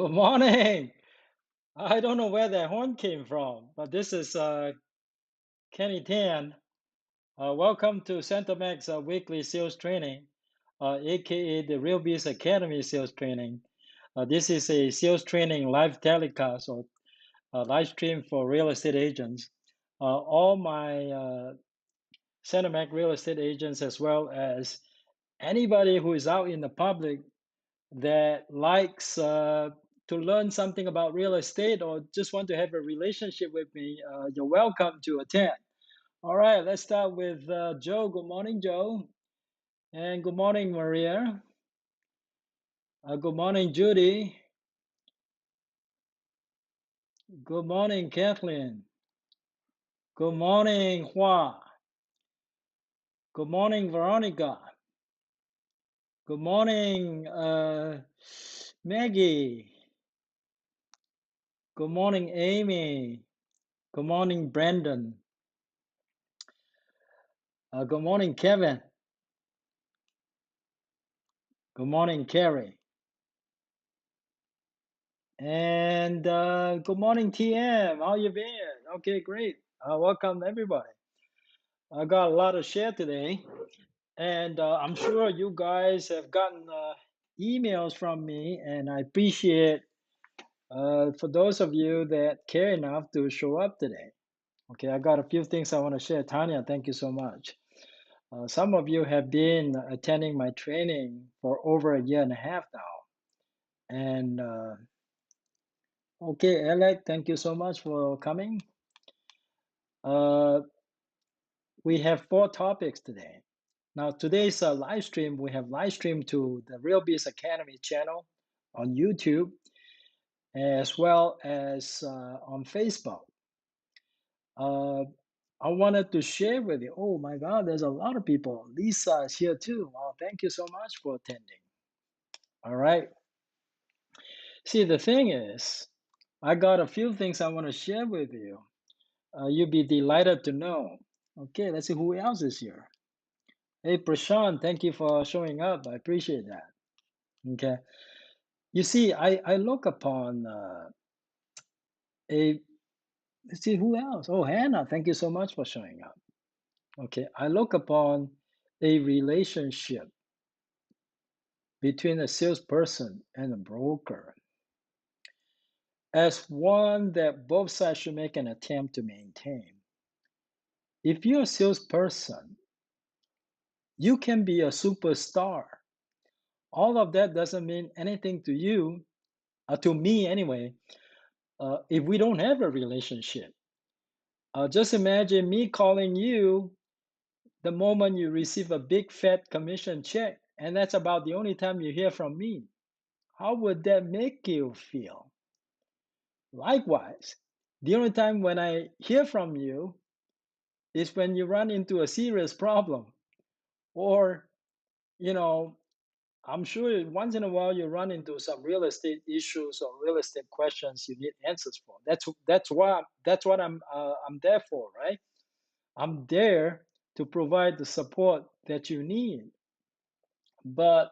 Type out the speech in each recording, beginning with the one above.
Good morning. I don't know where that horn came from, but this is Kenny Tan. Welcome to CenterMax weekly sales training, aka the Real Biz Academy sales training. This is a sales training live telecast or live stream for real estate agents. All my CenterMax real estate agents, as well as anybody who is out in the public that likes to learn something about real estate or just want to have a relationship with me, you're welcome to attend. All right, let's start with Joe. Good morning, Joe. And good morning, Maria. Good morning, Judy. Good morning, Kathleen. Good morning, Hua. Good morning, Veronica. Good morning, Maggie. Good morning, Amy. Good morning, Brandon. Good morning, Kevin. Good morning, Carrie. And good morning, TM. How you been? Okay, great. Welcome everybody. I got a lot of share today, and I'm sure you guys have gotten emails from me, and I appreciate for those of you that care enough to show up today. Okay, I got a few things I want to share. Tanya, thank you so much. Some of you have been attending my training for over a year and a half now, and okay, Alec, thank you so much for coming. Uh, we have 4 topics today. Now, today's live stream, we have live stream to the Real Biz Academy channel on YouTube, as well as on Facebook. Uh, I wanted to share with you. Oh my God, there's a lot of people. Lisa is here too. Wow, thank you so much for attending. All right. See, the thing is, I got a few things I want to share with you. You'll be delighted to know. Okay, let's see who else is here. Hey, Prashant, thank you for showing up. I appreciate that. Okay. You see, I look upon a, let's see who else. Oh, Hannah, thank you so much for showing up. Okay. I look upon a relationship between a salesperson and a broker as one that both sides should make an attempt to maintain. If you're a salesperson, you can be a superstar. All of that doesn't mean anything to you, to me anyway, if we don't have a relationship. Just imagine me calling you the moment you receive a big fat commission check, and that's about the only time you hear from me. How would that make you feel? Likewise, the only time when I hear from you is when you run into a serious problem, or, you know, I'm sure once in a while you run into some real estate issues or real estate questions you need answers for. That's what I'm there for, right? I'm there to provide the support that you need. But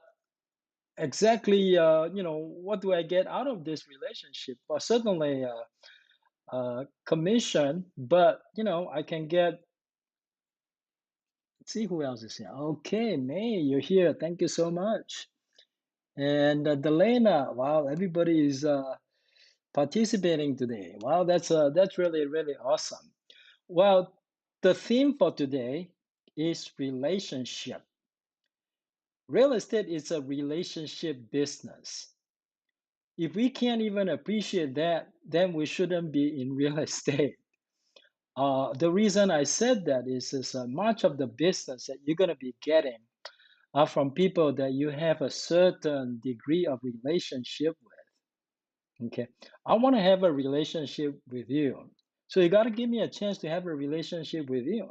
exactly, what do I get out of this relationship? Well, certainly commission, but I can get. Let's see who else is here. Okay, May, you're here. Thank you so much. And Delana, wow, everybody is participating today. Wow, that's really really awesome. Well, the theme for today is relationship. Real estate is a relationship business. If we can't even appreciate that, then we shouldn't be in real estate. The reason I said that is much of the business that you're going to be getting are from people that you have a certain degree of relationship with. Okay, I want to have a relationship with you, so you got to give me a chance to have a relationship with you.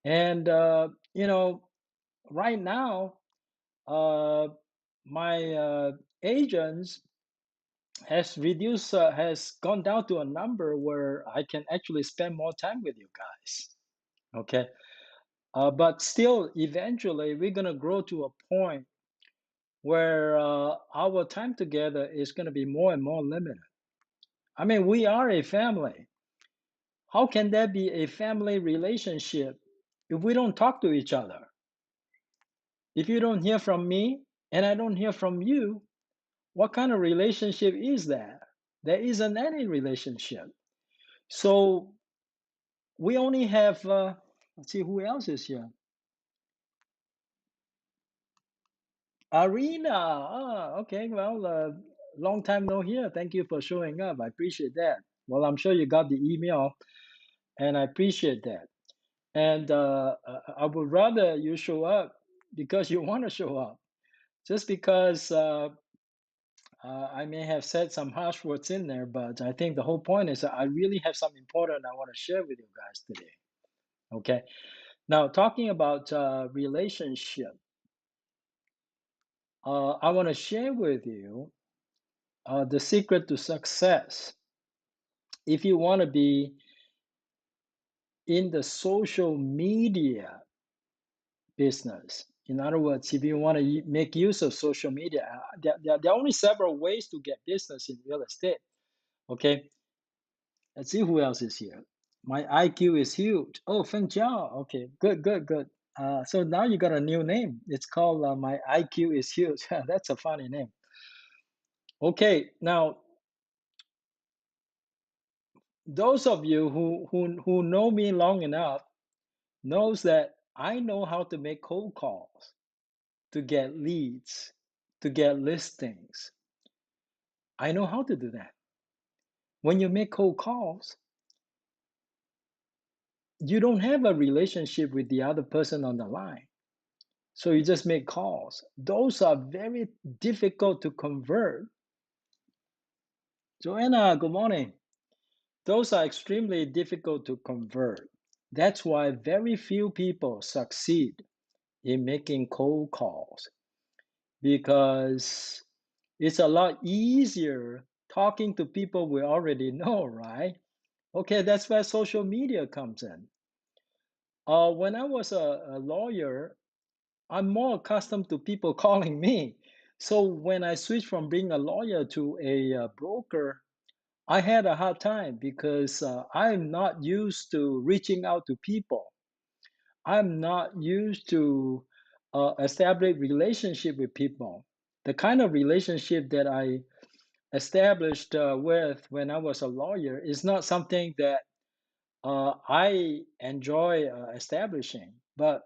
And right now, uh, my agents has gone down to a number where I can actually spend more time with you guys. Okay, but still, eventually, we're gonna grow to a point where our time together is going to be more and more limited. I mean, we are a family. How can there be a family relationship if we don't talk to each other? If you don't hear from me and I don't hear from you, what kind of relationship is that? There isn't any relationship. So we only have, let's see who else is here. Arena. Okay. Well, long time no hear. Thank you for showing up. I appreciate that. Well, I'm sure you got the email, and I appreciate that. And I would rather you show up because you want to show up. Just because I may have said some harsh words in there, but I think the whole point is that I really have something important I want to share with you guys today. Okay. Now, talking about relationship, I want to share with you the secret to success. If you want to be in the social media business, in other words, if you want to make use of social media, there are only several ways to get business in real estate. Okay, let's see who else is here. My IQ is huge. Oh, Feng Jiao. Okay, good, good, good. So now you got a new name. It's called My IQ is Huge. That's a funny name. Okay, now those of you who know me long enough knows that I know how to make cold calls to get leads, to get listings. I know how to do that. When you make cold calls, you don't have a relationship with the other person on the line. So you just make calls. Those are very difficult to convert. Joanna, good morning. Those are extremely difficult to convert. That's why very few people succeed in making cold calls because it's a lot easier talking to people we already know, right? Okay, that's where social media comes in. When I was a lawyer, I'm more accustomed to people calling me. So when I switched from being a lawyer to a broker, I had a hard time because I'm not used to reaching out to people. I'm not used to establish relationship with people. The kind of relationship that I established with when I was a lawyer is not something that I enjoy establishing. But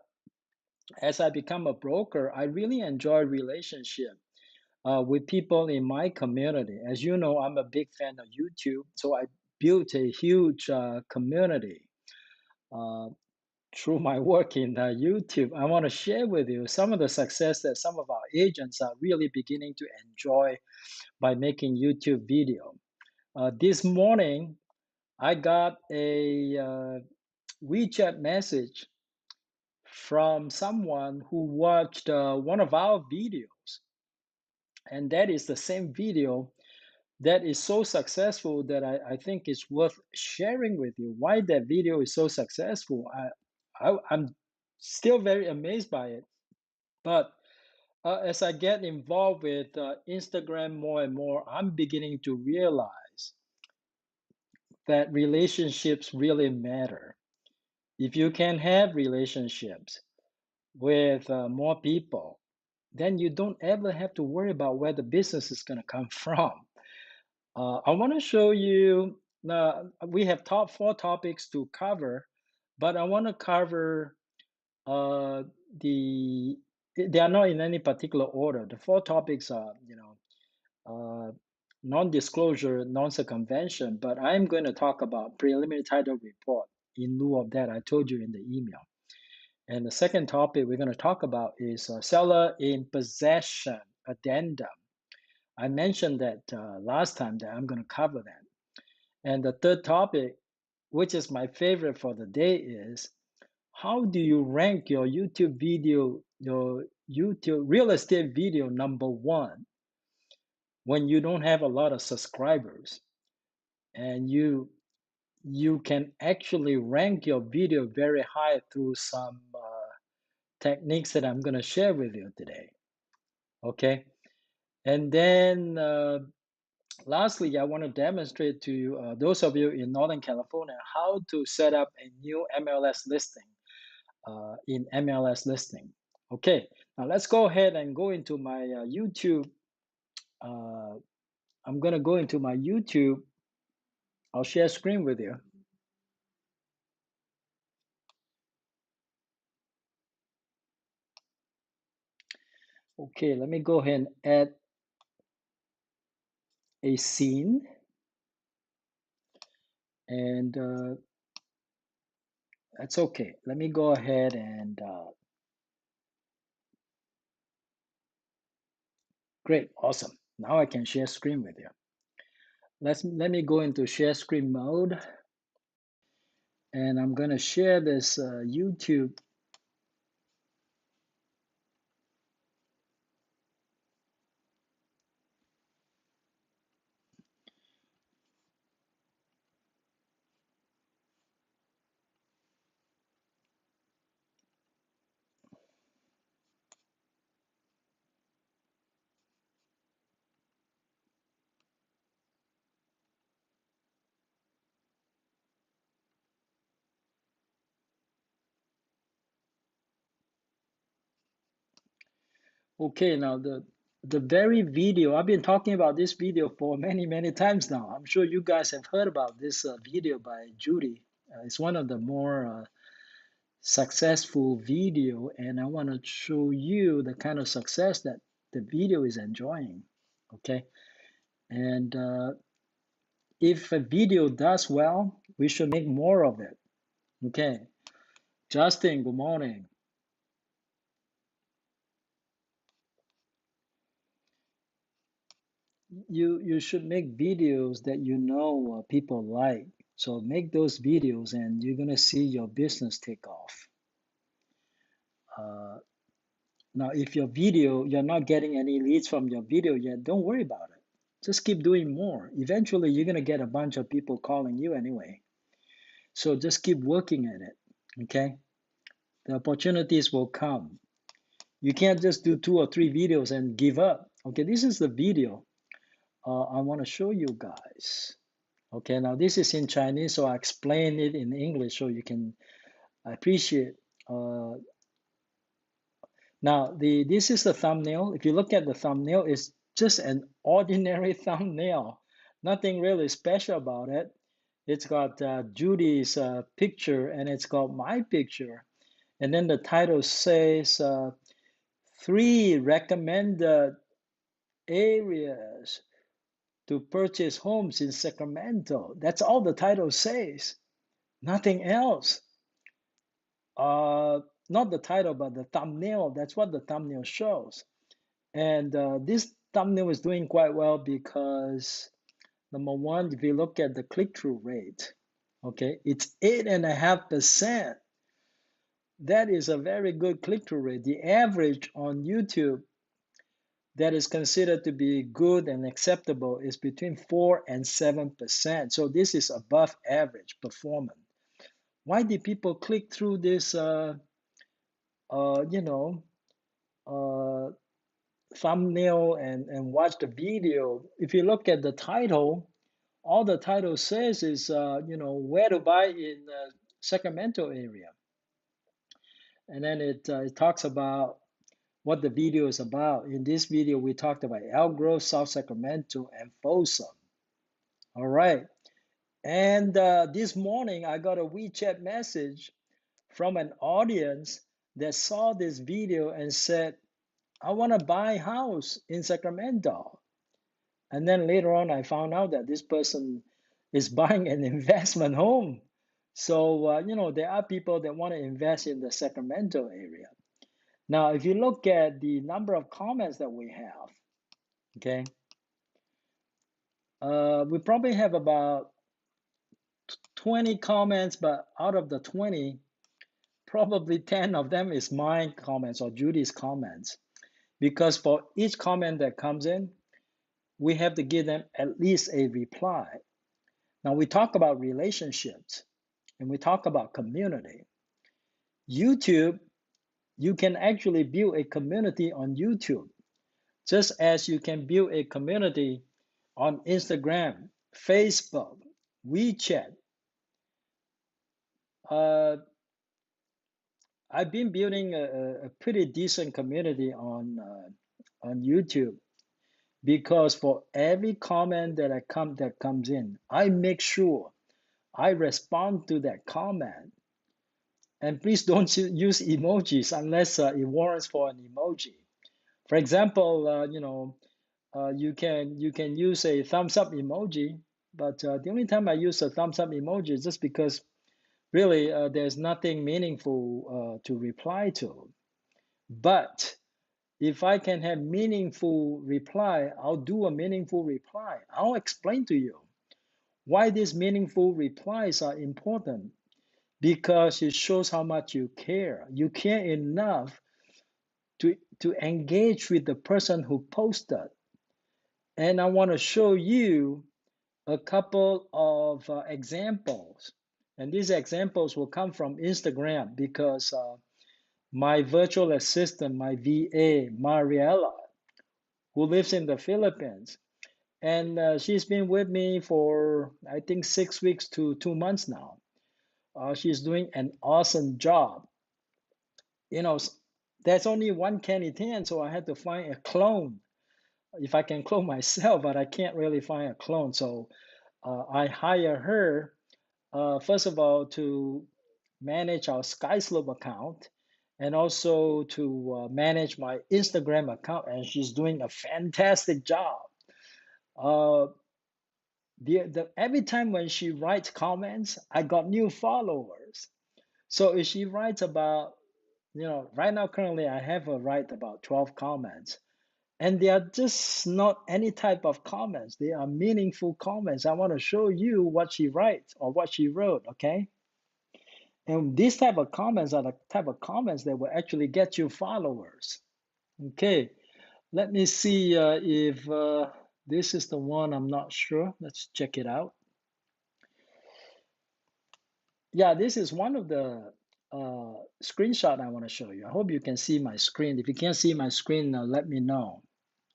as I become a broker, I really enjoy relationship with people in my community. As you know, I'm a big fan of YouTube, so I built a huge community uh, through my work in YouTube. I want to share with you some of the success that some of our agents are really beginning to enjoy by making YouTube video. This morning, I got a WeChat message from someone who watched one of our videos, and that is the same video that is so successful that I think it's worth sharing with you. Why that video is so successful, I'm still very amazed by it. But as I get involved with Instagram more and more, I'm beginning to realize that relationships really matter. If you can have relationships with more people, then you don't ever have to worry about where the business is going to come from. I want to show you, we have top four topics to cover, but I want to cover uh, the, they are not in any particular order. The four topics are, uh, non-disclosure, non-circumvention, but I'm going to talk about preliminary title report in lieu of that. I told you in the email. And the second topic we're going to talk about is seller in possession addendum. I mentioned that last time that I'm going to cover that. And the third topic, which is my favorite for the day, is how do you rank your YouTube video, your YouTube real estate video number one when you don't have a lot of subscribers and you can actually rank your video very high through some techniques that I'm going to share with you today. Okay. And then lastly, I want to demonstrate to those of you in Northern California how to set up a new MLS listing in MLS listing. Okay, now let's go ahead and go into my YouTube. Uh, I'm going to go into my YouTube. I'll share screen with you. Okay, let me go ahead and add a scene. And that's okay. Let me go ahead and great, awesome. Now I can share screen with you. Let me go into share screen mode, and I'm gonna share this YouTube. Okay, now the very video, I've been talking about this video for many times now. I'm sure you guys have heard about this video by Judy. It's one of the more successful video, and I want to show you the kind of success that the video is enjoying. Okay, and if a video does well, we should make more of it. Okay, Justin, good morning. You should make videos that you know people like. So make those videos, and you're gonna see your business take off. Uh, Now, if your video, you're not getting any leads from your video yet, don't worry about it. Just keep doing more. Eventually, you're gonna get a bunch of people calling you anyway. So just keep working at it. Okay, the opportunities will come. You can't just do 2 or 3 videos and give up. Okay, this is the video I want to show you guys. Okay, now this is in Chinese, so I explain it in English so you can appreciate. Uh, Now this is the thumbnail. If you look at the thumbnail, it's just an ordinary thumbnail. Nothing really special about it. It's got Judy's picture and it's got my picture. And then the title says 3 recommended areas to purchase homes in Sacramento. That's all the title says. Nothing else. Not the title, but the thumbnail. That's what the thumbnail shows. And this thumbnail is doing quite well because number one, if you look at the click-through rate, okay, it's 8.5%. That is a very good click-through rate. The average on YouTube that is considered to be good and acceptable is between 4 and 7%. So this is above average performance. Why did people click through this, you know, uh, thumbnail and watch the video? If you look at the title, all the title says is, you know, where to buy in Sacramento area. And then it talks about what the video is about. In this video, we talked about Elk Grove, South Sacramento, and Folsom. All right. And this morning, I got a WeChat message from an audience that saw this video and said, I want to buy a house in Sacramento. And then later on, I found out that this person is buying an investment home. So, you know, there are people that want to invest in the Sacramento area. Now, if you look at the number of comments that we have, okay, we probably have about 20 comments, but out of the 20, probably 10 of them is my comments or Judy's comments. Because for each comment that comes in, we have to give them at least a reply. Now, we talk about relationships and we talk about community. YouTube, you can actually build a community on YouTube. Just as you can build a community on Instagram, Facebook, WeChat. Uh, I've been building a pretty decent community on YouTube because for every comment that comes in, I make sure I respond to that comment. And please don't use emojis unless it warrants for an emoji. For example, you can use a thumbs up emoji, but the only time I use a thumbs up emoji is just because really there's nothing meaningful to reply to. But if I can have meaningful reply, I'll do a meaningful reply. I'll explain to you why these meaningful replies are important because it shows how much you care. You care enough to engage with the person who posted. And I want to show you a couple of examples. And these examples will come from Instagram because my virtual assistant, my VA, Mariella, who lives in the Philippines, and she's been with me for, I think, 6 weeks to 2 months now. She's doing an awesome job. You know, there's only one Kenny Tan, so I had to find a clone. If I can clone myself, but I can't really find a clone. So I hire her, first of all, to manage our SkySlope account and also to manage my Instagram account. And she's doing a fantastic job. Uh, every time when she writes comments, I got new followers. So if she writes about, right now, currently, I have her write about 12 comments. And they are just not any type of comments. They are meaningful comments. I want to show you what she writes or what she wrote, okay? And these type of comments are the type of comments that will actually get you followers. Okay, let me see if this is the one. I'm not sure. Let's check it out. Yeah, this is one of the screenshot I want to show you. I hope you can see my screen. If you can't see my screen, let me know.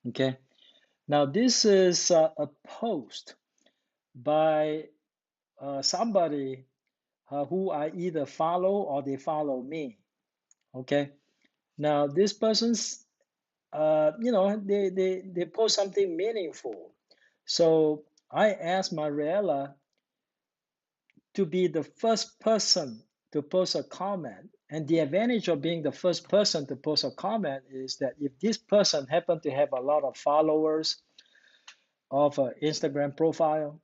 Okay. Now this is a post by somebody who I either follow or they follow me. Okay. Now this person's, they post something meaningful. So I asked Mariella to be the first person to post a comment. And the advantage of being the first person to post a comment is that if this person happen to have a lot of followers of an Instagram profile,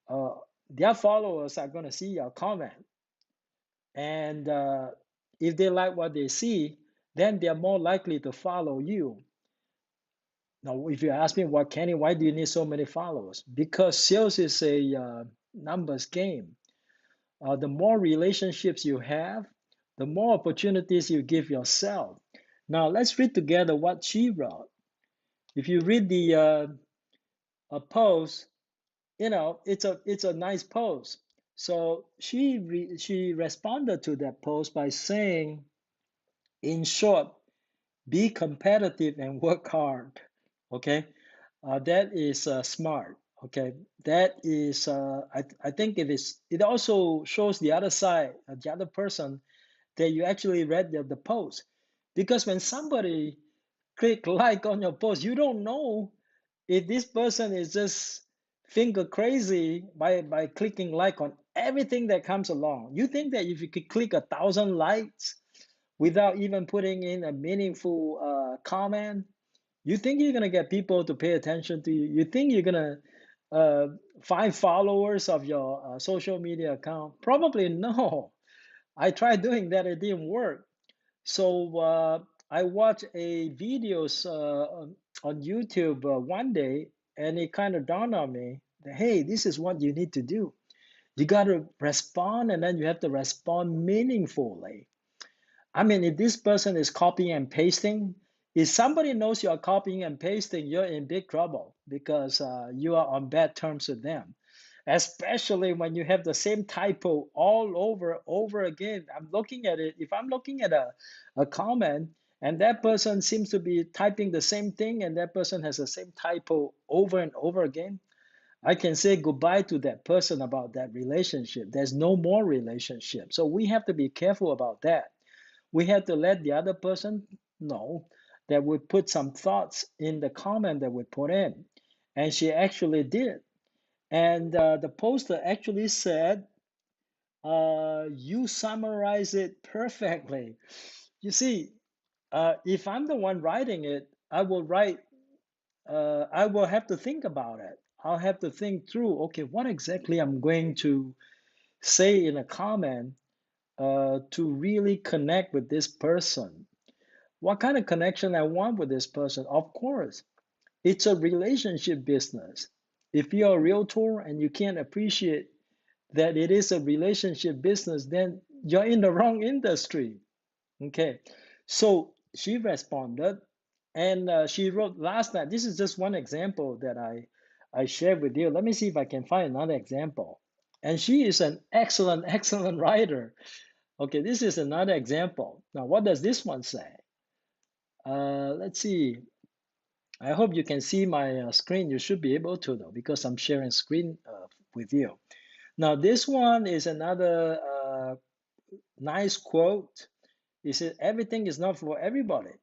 uh, their followers are going to see your comment. And if they like what they see, then they're more likely to follow you. Now, if you ask me, what Kenny, why do you need so many followers? Because sales is a numbers game. The more relationships you have, the more opportunities you give yourself. Now, let's read together what she wrote. If you read the post, it's a nice post. So she responded to that post by saying, in short, be competitive and work hard. Okay, that is smart. Okay, that is I think it also shows the other side, the other person, that you actually read the post. Because when somebody click like on your post, you don't know if this person is just finger crazy by clicking like on everything that comes along. You think that if you could click 1,000 likes without even putting in a meaningful comment, you think you're gonna get people to pay attention to you? You think you're gonna uh, find followers of your social media account? Probably no. I tried doing that, it didn't work. So I watched a videos on YouTube one day, and it kind of dawned on me that, hey, this is what you need to do. You got to respond, and then you have to respond meaningfully. I mean, if this person is copying and pasting, if somebody knows you are copying and pasting, you're in big trouble because you are on bad terms with them. Especially when you have the same typo all over again. I'm looking at it. If I'm looking at a comment and that person seems to be typing the same thing, and that person has the same typo over and over again, I can say goodbye to that person about that relationship. There's no more relationship. So we have to be careful about that. We have to let the other person know that we put some thoughts in the comment that we put in. And she actually did. And the poster actually said, you summarize it perfectly. You see, if I'm the one writing it, I will have to think about it. I'll have to think through, okay, what exactly I'm going to say in a comment to really connect with this person. What kind of connection I want with this person? Of course, it's a relationship business. If you're a realtor and you can't appreciate that it is a relationship business, then you're in the wrong industry. Okay, so she responded, and she wrote last night. This is just one example that I shared with you. Let me see if I can find another example. And she is an excellent, excellent writer. Okay, this is another example. Now, what does this one say? Let's see. I hope you can see my screen. You should be able to though, because I'm sharing screen with you. Now, this one is another nice quote. It says, everything is not for everybody.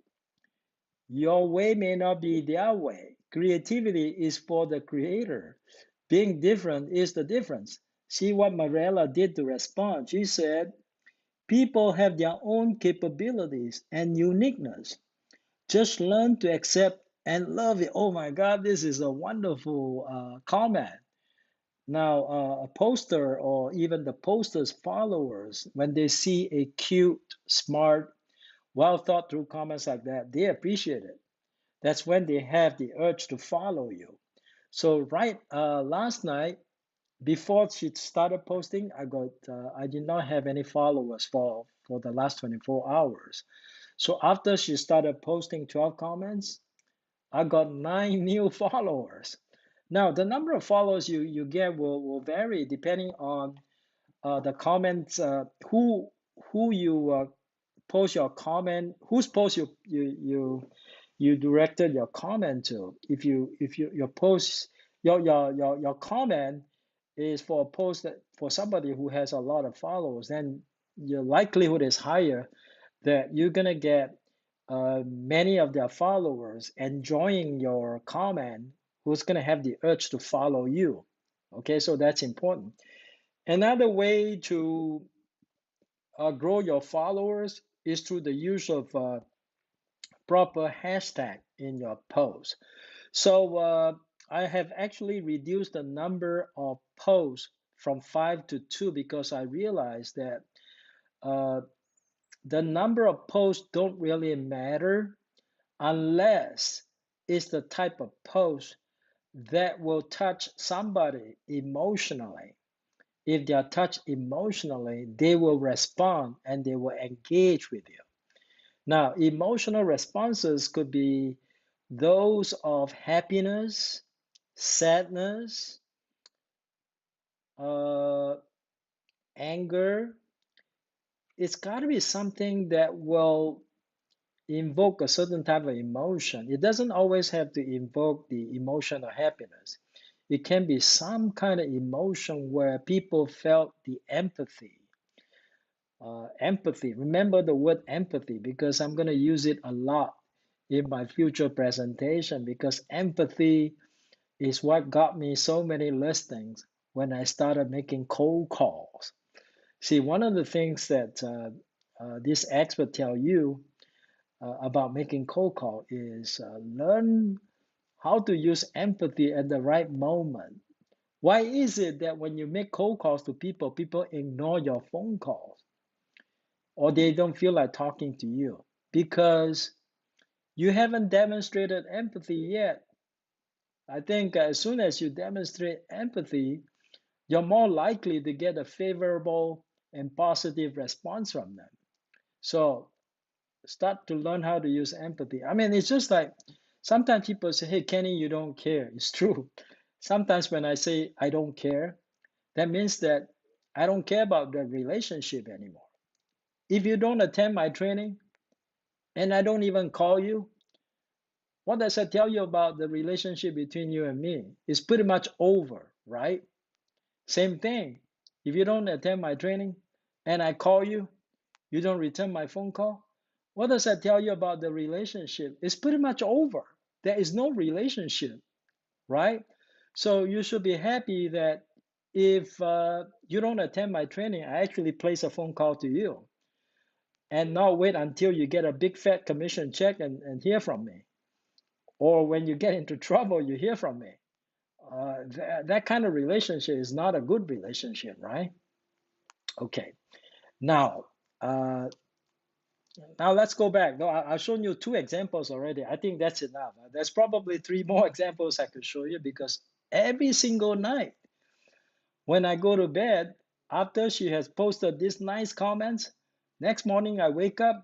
Your way may not be their way. Creativity is for the creator. Being different is the difference. See what Marella did to respond. She said, people have their own capabilities and uniqueness. Just learn to accept and love it. Oh my God, this is a wonderful comment. Now, a poster or even the poster's followers, when they see a cute, smart, well thought through comments like that, they appreciate it. That's when they have the urge to follow you. So, right last night, before she started posting, I did not have any followers for the last 24 hours. So after she started posting 12 comments, I got 9 new followers. Now, the number of followers you get will vary depending on the comments, who you post your comment, whose post you directed your comment to. If your post your comment is for a post that for somebody who has a lot of followers, then your likelihood is higher that you're gonna get many of their followers enjoying your comment who's gonna have the urge to follow you. Okay, so that's important. Another way to grow your followers is through the use of proper hashtag in your post. So I have actually reduced the number of posts from 5 to 2 because I realized that uh, the number of posts don't really matter unless it's the type of post that will touch somebody emotionally. If they are touched emotionally, they will respond and they will engage with you. Now, emotional responses could be those of happiness, sadness, uh, anger. It's got to be something that will invoke a certain type of emotion. It doesn't always have to invoke the emotion of happiness. It can be some kind of emotion where people felt the empathy. Empathy. Remember the word empathy because I'm going to use it a lot in my future presentation because empathy is what got me so many listings when I started making cold calls. See, one of the things that this expert tell you about making cold call is learn how to use empathy at the right moment. Why is it that when you make cold calls to people, people ignore your phone calls or they don't feel like talking to you? Because you haven't demonstrated empathy yet. I think as soon as you demonstrate empathy, you're more likely to get a favorable and positive response from them. So start to learn how to use empathy. I mean, it's just like sometimes people say, hey, Kenny, you don't care. It's true. Sometimes when I say I don't care, that means that I don't care about the relationship anymore. If you don't attend my training, and I don't even call you, what does that tell you about the relationship between you and me? It's pretty much over, right? Same thing. If you don't attend my training and I call you, you don't return my phone call, what does that tell you about the relationship? It's pretty much over. There is no relationship, right? So you should be happy that if you don't attend my training, I actually place a phone call to you and not wait until you get a big fat commission check and hear from me. Or when you get into trouble, you hear from me. That kind of relationship is not a good relationship, right? Okay. Now, uh, now let's go back. No, I've shown you two examples already. I think that's enough. There's probably three more examples I could show you because every single night when I go to bed, after she has posted these nice comments, next morning I wake up,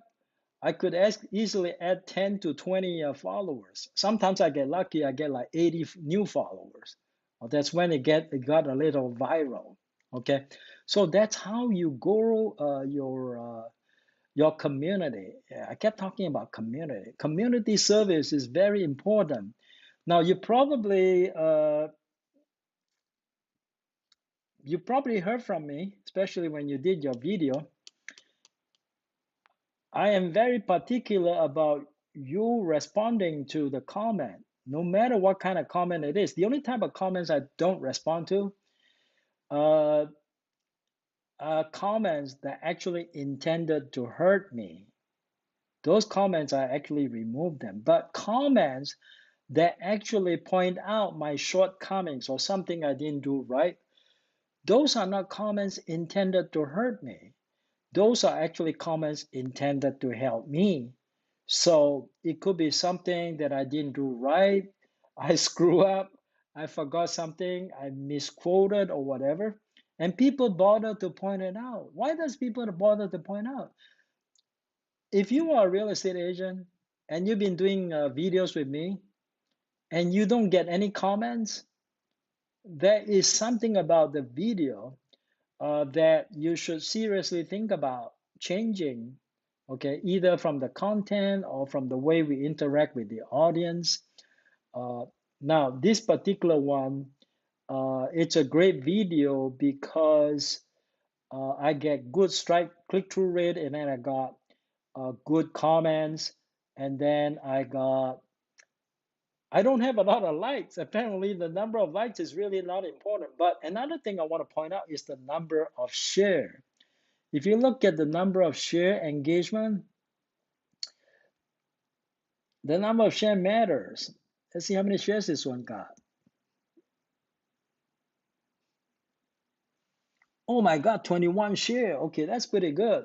I could easily add 10 to 20 followers. Sometimes I get lucky, I get like 80 new followers. Well, that's when it got a little viral. Okay, so that's how you grow your community. Yeah, I kept talking about community. Community service is very important. Now you probably heard from me, especially when you did your video. I am very particular about you responding to the comment, no matter what kind of comment it is. The only type of comments I don't respond to uh, are comments that actually intended to hurt me. Those comments, I actually remove them. But comments that actually point out my shortcomings or something I didn't do right, those are not comments intended to hurt me. Those are actually comments intended to help me. So it could be something that I didn't do right. I screw up. I forgot something. I misquoted or whatever. And people bother to point it out. Why does people bother to point out? If you are a real estate agent and you've been doing videos with me and you don't get any comments, there is something about the video that you should seriously think about changing, okay, either from the content or from the way we interact with the audience. Uh, Now, this particular one, it's a great video because I get good strike click-through rate, and then I got good comments, and then I don't have a lot of likes. Apparently, the number of likes is really not important. But another thing I want to point out is the number of share. If you look at the number of share engagement, the number of share matters. Let's see how many shares this one got. Oh my God, 21 share. Okay, that's pretty good.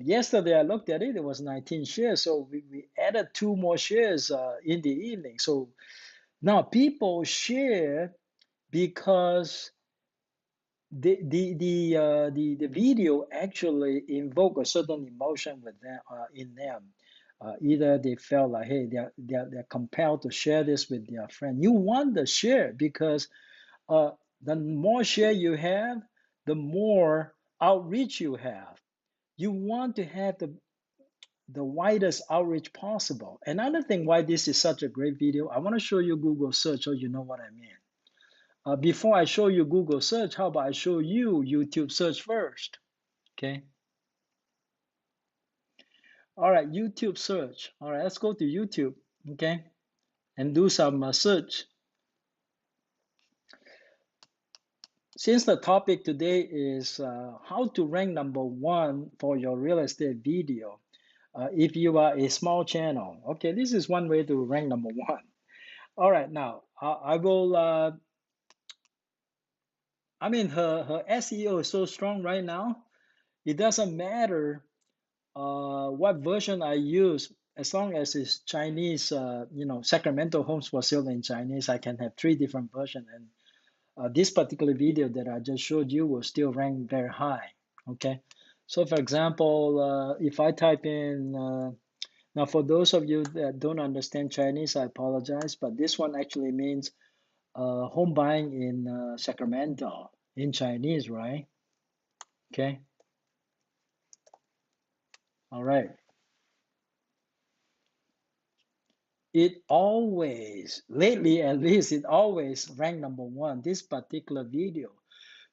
Yesterday I looked at it, it was 19 shares. So we added two more shares in the evening. So now people share because the video actually invoke a certain emotion with them in them. Either they felt like, hey, they're compelled to share this with their friend. You want the share because uh, the more share you have, the more outreach you have. You want to have the widest outreach possible. Another thing why this is such a great video, I want to show you Google search so you know what I mean. Before I show you Google search, how about I show you YouTube search first? Okay. All right, YouTube search. All right, let's go to YouTube. Okay, and do some search. Since the topic today is how to rank #1 for your real estate video, if you are a small channel. Okay, this is one way to rank #1. All right, now I will. I mean, her SEO is so strong right now. It doesn't matter what version I use, as long as it's Chinese, Sacramento homes for sale in Chinese, I can have three different versions. And this particular video that I just showed you will still rank very high. Okay. So for example, if I type in, now for those of you that don't understand Chinese, I apologize, but this one actually means home buying in Sacramento in Chinese, right? Okay. All right. it always, lately at least, it always ranked number one, this particular video.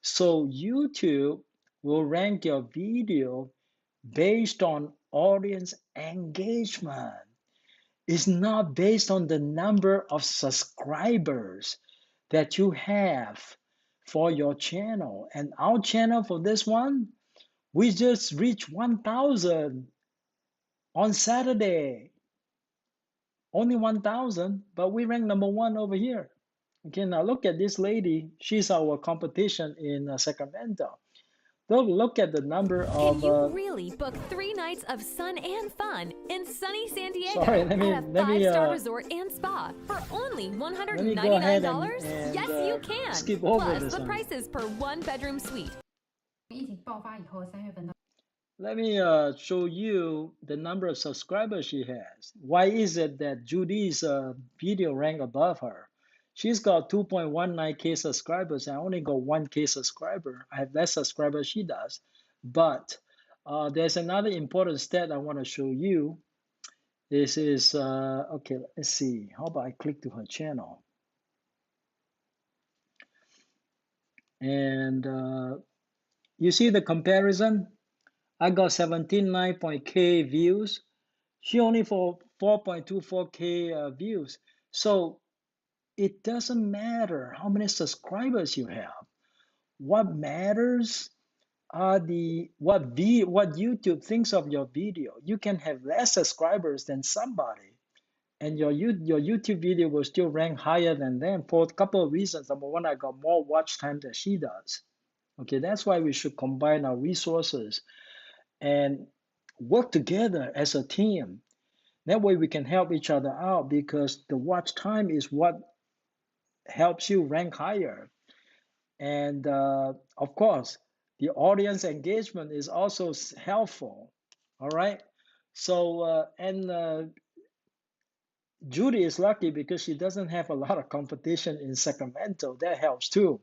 So YouTube will rank your video based on audience engagement. It's not based on the number of subscribers that you have for your channel. And our channel for this one, we just reached 1,000 on Saturday. Only 1,000, but we rank number one over here. Okay, now look at this lady. She's our competition in Sacramento. Look at the number Can of. you really book 3 nights of sun and fun in sunny San Diego Sorry, at a let me 5-star resort and spa for only let me go ahead $199? and Yes, you can. skip over Plus, this the one. prices per 1-bedroom suite. 疫情爆发以后，3月份到 Let me show you the number of subscribers she has. Why is it that Judy's video rank above her? She's got 2.19K subscribers. I only got 1K subscriber. I have less subscribers she does. But there's another important stat I want to show you. This is, okay, let's see. How about I click to her channel? And you see the comparison? I got 17.9K views. She only for 4.24K views. So it doesn't matter how many subscribers you have. What matters are what YouTube thinks of your video. You can have less subscribers than somebody, and your YouTube video will still rank higher than them for a couple of reasons. Number one, I got more watch time than she does. Okay, that's why we should combine our resources and work together as a team. That way we can help each other out, because the watch time is what helps you rank higher. And of course, the audience engagement is also helpful. All right. So, Judy is lucky because she doesn't have a lot of competition in Sacramento. That helps too.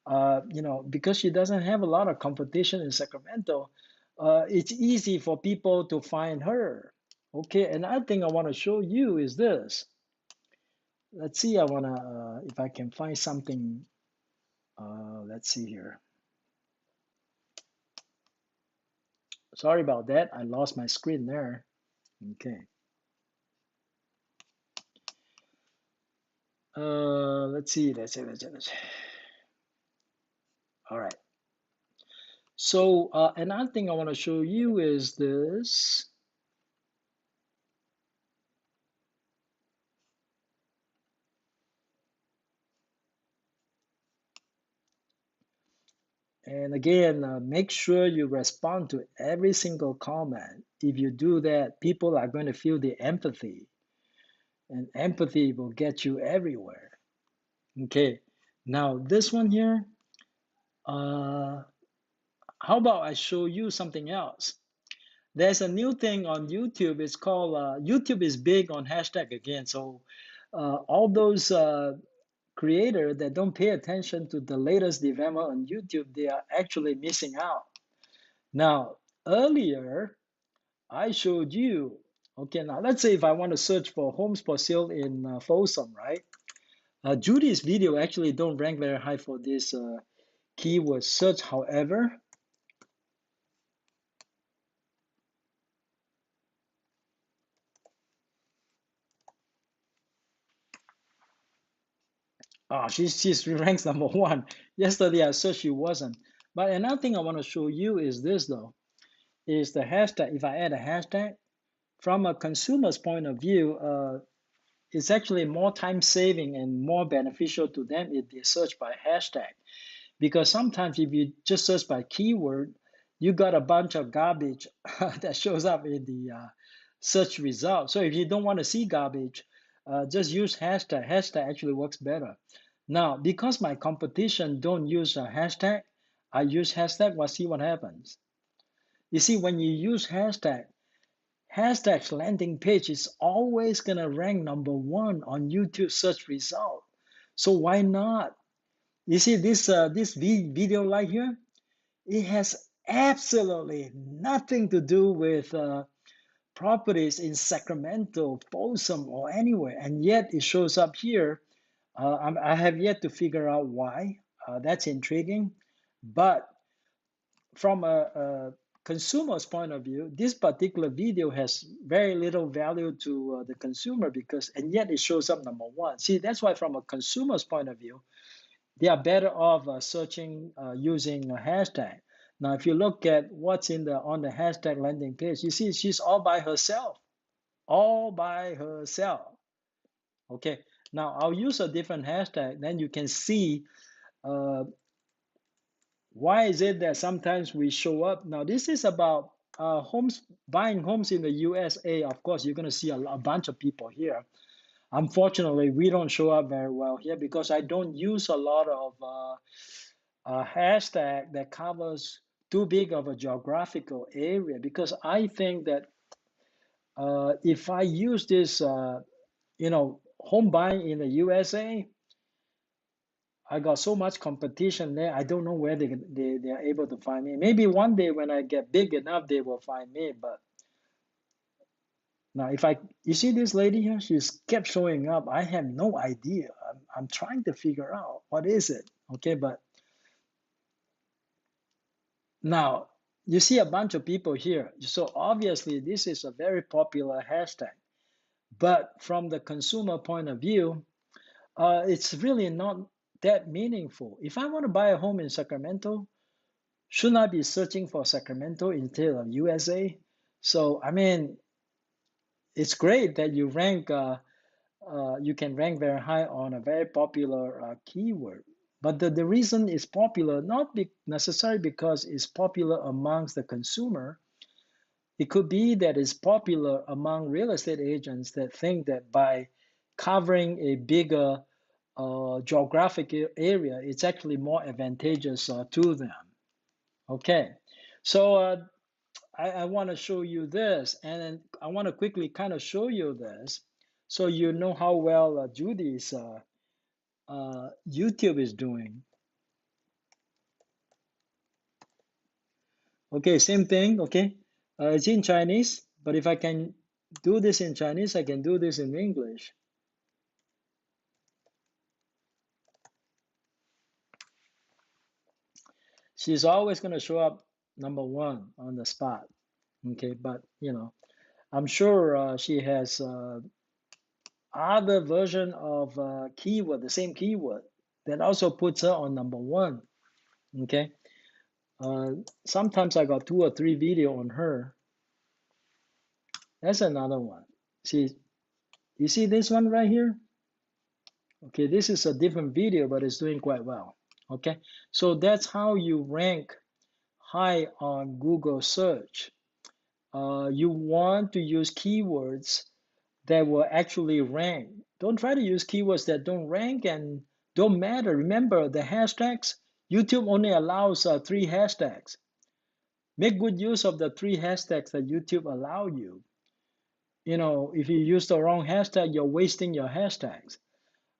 Because she doesn't have a lot of competition in Sacramento, it's easy for people to find her. Okay, another thing I want to show you is this. Let's see, I want to, if I can find something, let's see here. Sorry about that, I lost my screen there. Okay. Let's see. All right. So another thing I want to show you is this. And again, make sure you respond to every single comment. If you do that, people are going to feel the empathy, and empathy will get you everywhere. Okay, now this one here, how about I show you something else? There's a new thing on YouTube. It's called, YouTube is big on hashtag again. So all those creators that don't pay attention to the latest development on YouTube, they are actually missing out. Now, earlier, I showed you, okay, now let's say if I want to search for homes for sale in Folsom, right? Judy's video actually don't rank very high for this keyword search. However, she's ranks number one. Yesterday I searched, she wasn't. But another thing I want to show you is this though, is the hashtag. If I add a hashtag, from a consumer's point of view, it's actually more time saving and more beneficial to them if they search by hashtag. Because sometimes if you just search by keyword, you got a bunch of garbage that shows up in the search result. So if you don't want to see garbage, just use hashtag. Hashtag actually works better. Now, because my competition don't use a hashtag, I use hashtag. Well, see what happens. You see, when you use hashtag, hashtag's landing page is always going to rank number one on YouTube search result. So why not? You see this video right here? It has absolutely nothing to do with properties in Sacramento, Folsom, or anywhere, and yet it shows up here. I have yet to figure out why. That's intriguing. But from a consumer's point of view, this particular video has very little value to the consumer because, and yet it shows up number one. See, that's why from a consumer's point of view, they are better off searching using a hashtag. Now, if you look at what's in the on the hashtag landing page, you see she's all by herself, all by herself. Okay. Now I'll use a different hashtag. Then you can see uh, why is it that sometimes we show up. Now this is about homes, buying homes in the USA. Of course, you're going to see a bunch of people here. Unfortunately, we don't show up very well here because I don't use a lot of hashtag that covers too big of a geographical area because I think that if I use this, home buying in the USA, I got so much competition there. I don't know where they are able to find me. Maybe one day when I get big enough, they will find me. But now, you see this lady here, she's kept showing up. I have no idea. I'm trying to figure out what is it. Okay, but now you see a bunch of people here. So obviously, this is a very popular hashtag. But from the consumer point of view, it's really not that meaningful. If I want to buy a home in Sacramento, shouldn't I be searching for Sacramento instead of USA? So, I mean, it's great that you can rank very high on a very popular keyword. But the reason it's popular, not necessarily because it's popular amongst the consumer. It could be that it's popular among real estate agents that think that by covering a bigger geographic area, it's actually more advantageous to them. Okay, so I want to show you this, and I want to quickly kind of show you this so you know how well Judy's YouTube is doing. Okay, same thing, okay? It's in Chinese, but if I can do this in Chinese, I can do this in English. She's always going to show up number one on the spot, okay? But, I'm sure she has other version of keyword, the same keyword, that also puts her on number one, okay? Sometimes I got 2 or 3 video on her. That's another one. See, you see this one right here? Okay, this is a different video, but it's doing quite well. Okay, so that's how you rank high on Google search. You want to use keywords that will actually rank. Don't try to use keywords that don't rank and don't matter. Remember the hashtags? YouTube only allows 3 hashtags. Make good use of the 3 hashtags that YouTube allow you. If you use the wrong hashtag, you're wasting your hashtags.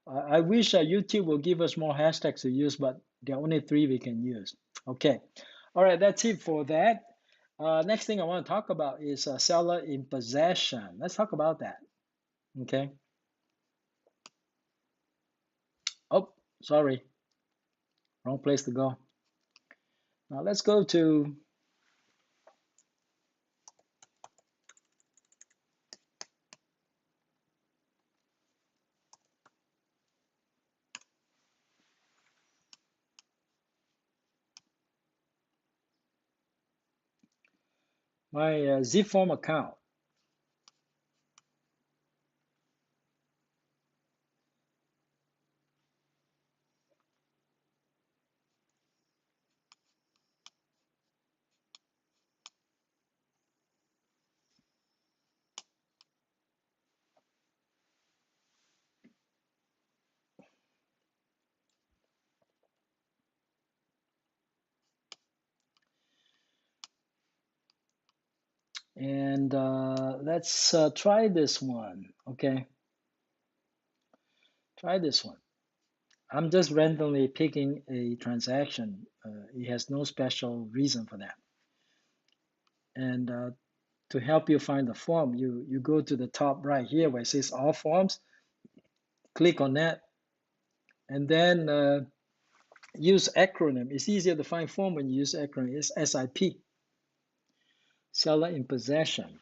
I wish YouTube will give us more hashtags to use, but there are only 3 we can use. Okay. All right, that's it for that. Next thing I want to talk about is seller in possession. Let's talk about that. Okay. Oh, sorry. Wrong place to go. Now let's go to my Z-Form account. And let's try this one, okay? Try this one. I'm just randomly picking a transaction. It has no special reason for that. And to help you find the form, you go to the top right here where it says all forms, click on that, and then use acronym. It's easier to find form when you use acronym. It's SIP, seller in possession.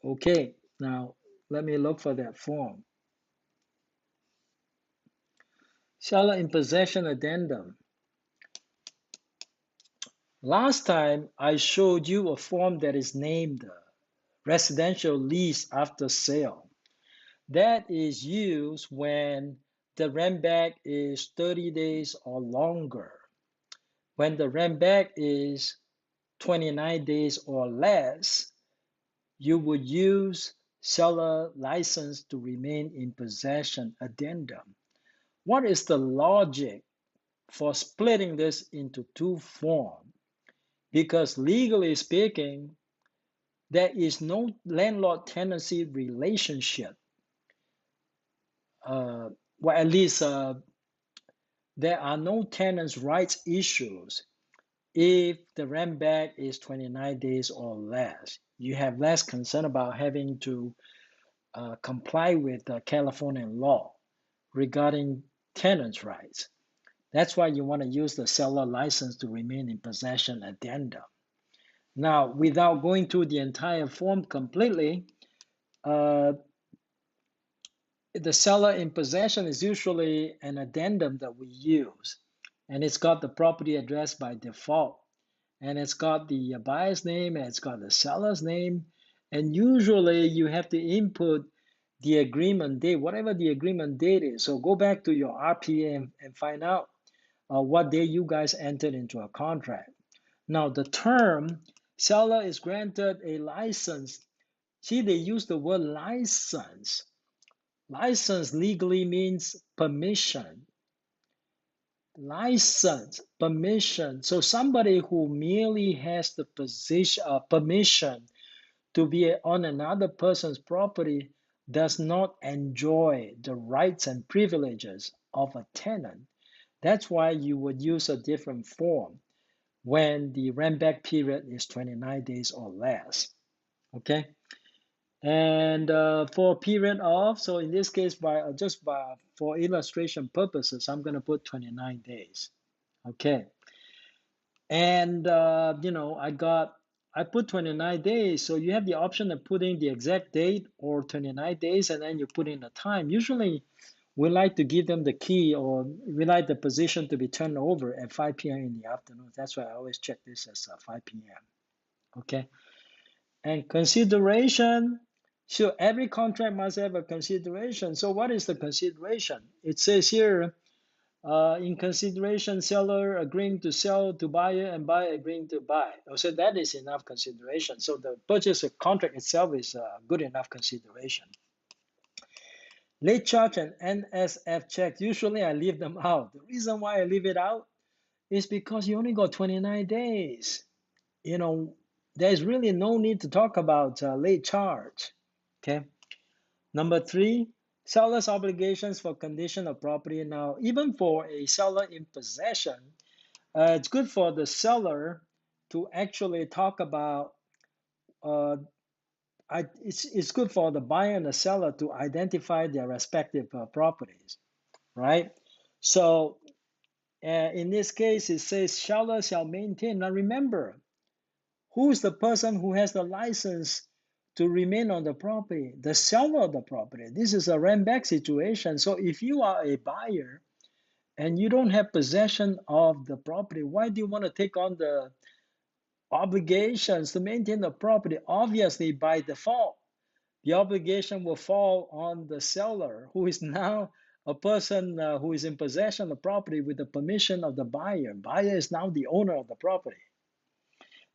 Okay, now let me look for that form. Seller in possession addendum. Last time I showed you a form that is named residential lease after sale. That is used when the rent back is 30 days or longer. When the rent back is 29 days or less, you would use seller license to remain in possession addendum. What is the logic for splitting this into two forms? Because legally speaking, there is no landlord-tenancy relationship. Well, at least there are no tenants' rights issues if the rent back is 29 days or less. You have less concern about having to comply with California law regarding tenants' rights. That's why you want to use the seller license to remain in possession addendum. Now, without going through the entire form completely, the seller in possession is usually an addendum that we use, and it's got the property address by default, and it's got the buyer's name, and it's got the seller's name, and usually you have to input the agreement date, whatever the agreement date is. So go back to your RPA and find out what day you guys entered into a contract. Now the term, seller is granted a license. See, they use the word license. License legally means permission. License, permission. So somebody who merely has the permission to be on another person's property does not enjoy the rights and privileges of a tenant. That's why you would use a different form when the rent back period is 29 days or less. Okay, and for a period of, so in this case, for illustration purposes, I'm going to put 29 days. Okay, and I put 29 days, so you have the option of putting the exact date or 29 days, and then you put in the time. Usually, we like to give them the key, or we like the position to be turned over at 5 p.m. in the afternoon. That's why I always check this as 5 p.m. Okay, and consideration. Sure, every contract must have a consideration. So what is the consideration? It says here, in consideration, seller agreeing to sell to buyer and buyer agreeing to buy. So that is enough consideration. So the purchase contract itself is good enough consideration. Late charge and NSF checks, usually I leave them out. The reason why I leave it out is because you only got 29 days. There's really no need to talk about late charge. Okay. Number 3, seller's obligations for condition of property. Now, even for a seller in possession, it's good for the seller to actually talk about, it's good for the buyer and the seller to identify their respective properties, right? So in this case, it says seller shall maintain. Now remember, who is the person who has the license to remain on the property? The seller of the property. This is a rent back situation. So if you are a buyer and you don't have possession of the property, why do you want to take on the obligations to maintain the property? Obviously, by default, the obligation will fall on the seller, who is now a person who is in possession of the property with the permission of the buyer. Buyer is now the owner of the property.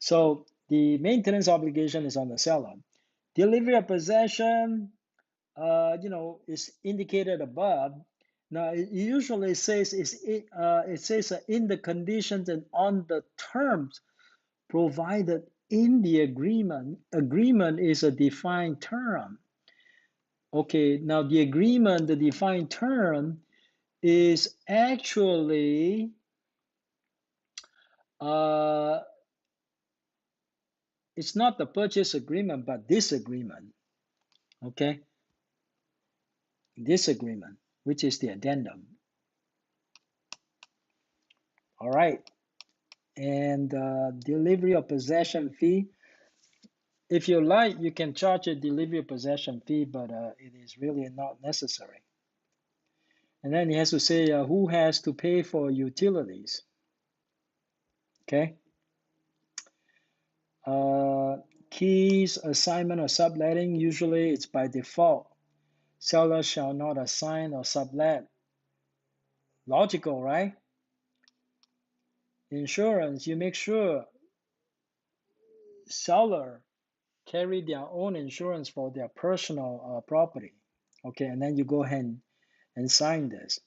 So the maintenance obligation is on the seller. Delivery of possession, is indicated above. Now it usually says it says in the conditions and on the terms provided in the agreement. Agreement is a defined term. Okay, now the agreement, the defined term, is actually it's not the purchase agreement, but this agreement. Okay, this agreement, which is the addendum. All right, and delivery of possession fee. If you like, you can charge a delivery of possession fee, but it is really not necessary. And then he has to say who has to pay for utilities. Okay. Keys, assignment, or subletting. Usually it's by default. Seller shall not assign or sublet. Logical, right? Insurance, you make sure seller carry their own insurance for their personal property. Okay, and then you go ahead and sign this.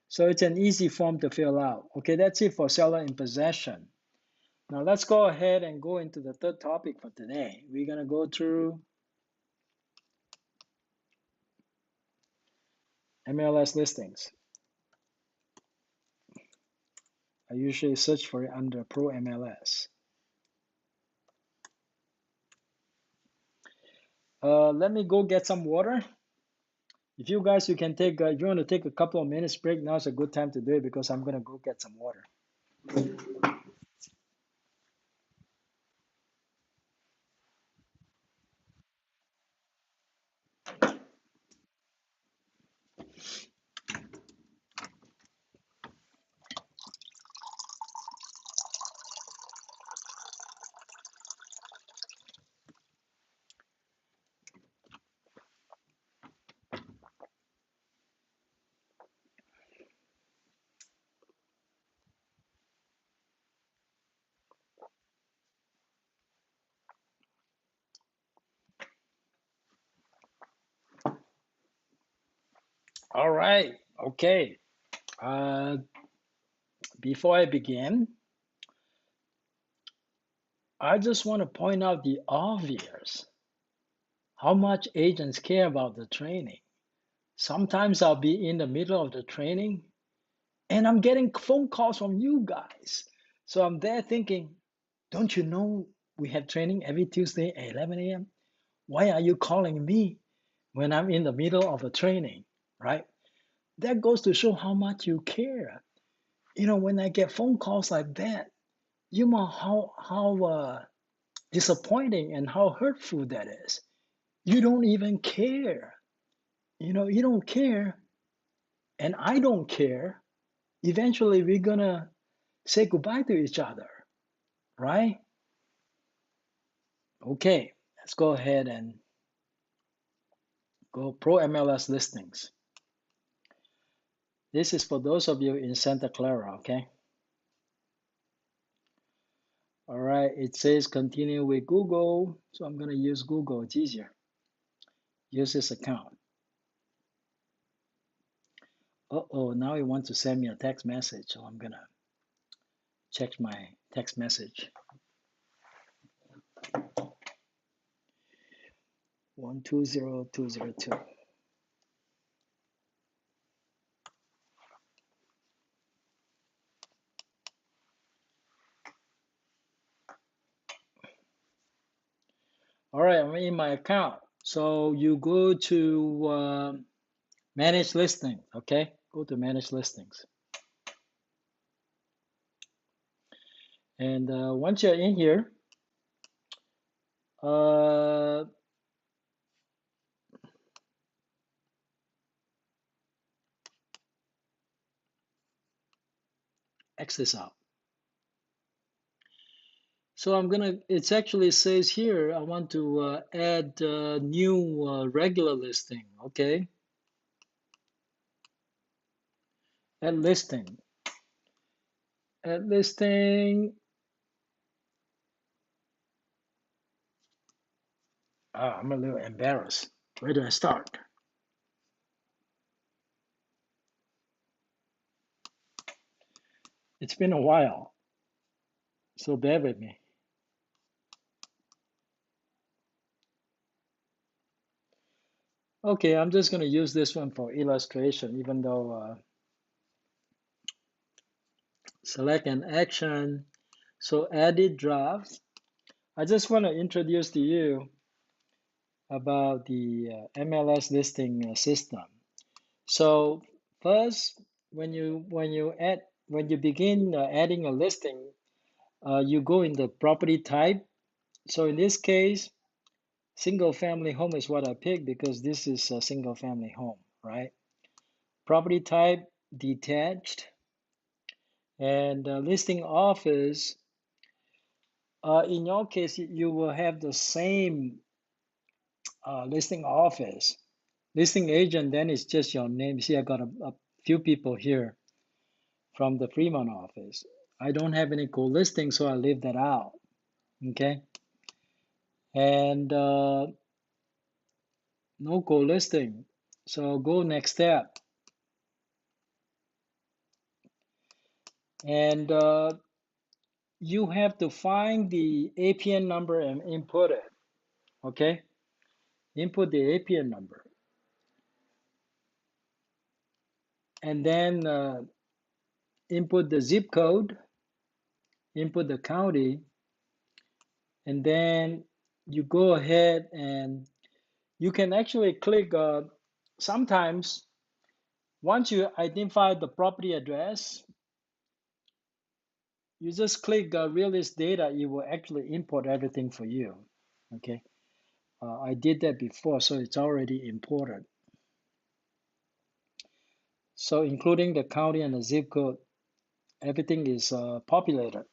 So it's an easy form to fill out. Okay, that's it for seller in possession. Now let's go ahead and go into the third topic for today. We're gonna go through MLS listings. I usually search for it under Pro MLS. Let me go get some water. If you guys, you can take, if you want to take a couple of minutes break, now's a good time to do it because I'm gonna go get some water. All right, okay. Before I begin, I just want to point out the obvious, how much agents care about the training. Sometimes I'll be in the middle of the training and I'm getting phone calls from you guys. So I'm there thinking, don't you know we have training every Tuesday at 11 a.m.? Why are you calling me when I'm in the middle of a training, right? That goes to show how much you care. You know, when I get phone calls like that, you know how disappointing and how hurtful that is. You don't even care. You know, you don't care, and I don't care. Eventually, we're gonna say goodbye to each other, right? Okay, let's go ahead and go Pro MLS listings. This is for those of you in Santa Clara, okay? All right, it says continue with Google, so I'm gonna use Google, it's easier. Use this account. Uh-oh, now it wants to send me a text message, so I'm gonna check my text message. 120202. All right, I'm in my account. So you go to manage listing, okay? Go to manage listings. And once you're in here, X this out. So I'm gonna, it's actually says here, I want to add new regular listing, okay? Add listing. Add listing. I'm a little embarrassed. Where do I start? It's been a while, so bear with me. Okay, I'm just going to use this one for illustration, even though select an action. So edit draft. I just want to introduce to you about the MLS listing system. So first, when you begin adding a listing, you go in the property type. So in this case, single family home is what I picked because this is a single family home, right? Property type, detached, and listing office. In your case, you will have the same listing office. Listing agent, then it's just your name. See, I got a few people here from the Fremont office. I don't have any co-listing, so I leave that out, okay? And no co-listing. So go next step. And you have to find the APN number and input it, okay? Input the APN number. And then input the zip code, input the county, and then you go ahead and you can actually click, sometimes once you identify the property address, you just click real estate data, it will actually import everything for you, okay? I did that before, so it's already imported. So including the county and the zip code, everything is populated.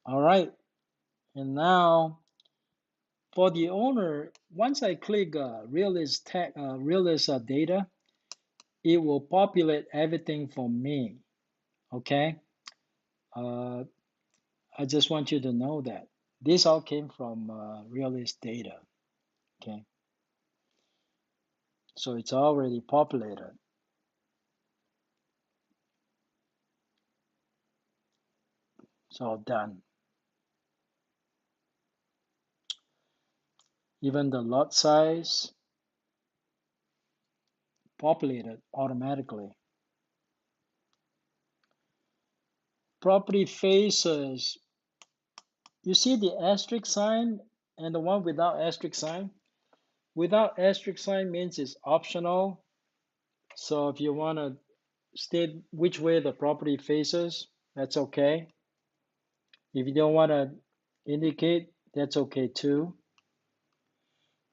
All right, and now for the owner, once I click realist data, it will populate everything for me, okay? I just want you to know that. This all came from realist data, okay? So it's already populated. So done. Even the lot size populated automatically. Property faces, you see the asterisk sign and the one without asterisk sign? Without asterisk sign means it's optional. So if you want to state which way the property faces, that's okay. If you don't want to indicate, that's okay too.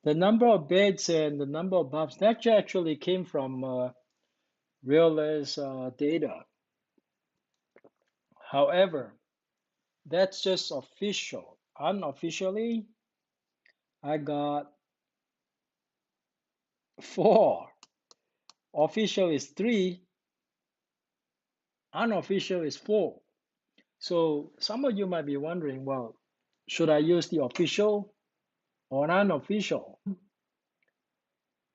The number of beds and the number of baths, that actually came from Realist data. However, that's just official. Unofficially, I got 4. Official is 3. Unofficial is 4. So some of you might be wondering, well, should I use the official or unofficial?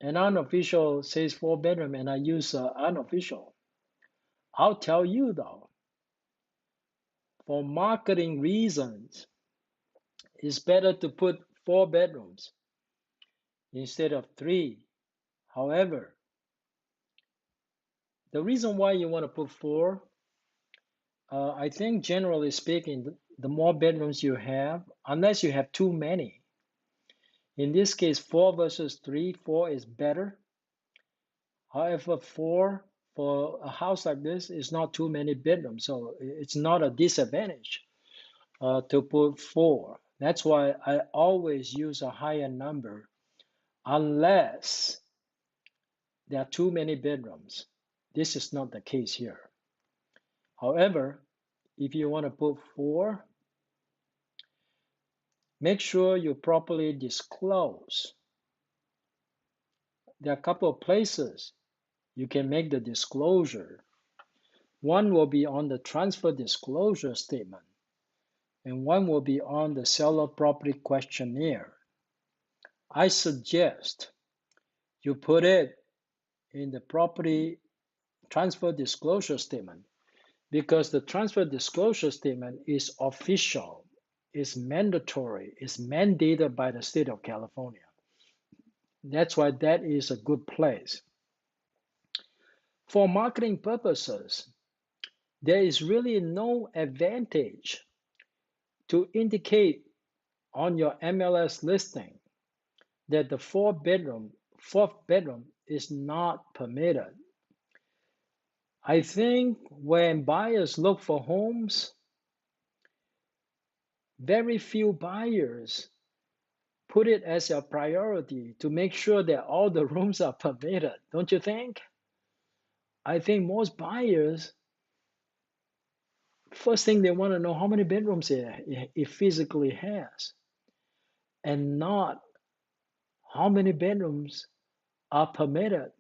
And unofficial says 4 bedroom and I use unofficial. I'll tell you though, for marketing reasons, it's better to put 4 bedrooms instead of 3. However, the reason why you want to put 4, I think generally speaking, the more bedrooms you have, unless you have too many. In this case, 4 versus 3, 4 is better. However, 4 for a house like this is not too many bedrooms, so it's not a disadvantage to put 4. That's why I always use a higher number unless there are too many bedrooms. This is not the case here. However, if you want to put 4, make sure you properly disclose. There are a couple of places you can make the disclosure. One will be on the transfer disclosure statement, and one will be on the seller property questionnaire. I suggest you put it in the property transfer disclosure statement because the transfer disclosure statement is official. is mandatory, is mandated by the state of California. That's why that is a good place. For marketing purposes, there is really no advantage to indicate on your MLS listing that the fourth bedroom is not permitted. I think when buyers look for homes, very few buyers put it as a priority to make sure that all the rooms are permitted, don't you think? I think most buyers, first thing they want to know how many bedrooms it physically has, and not how many bedrooms are permitted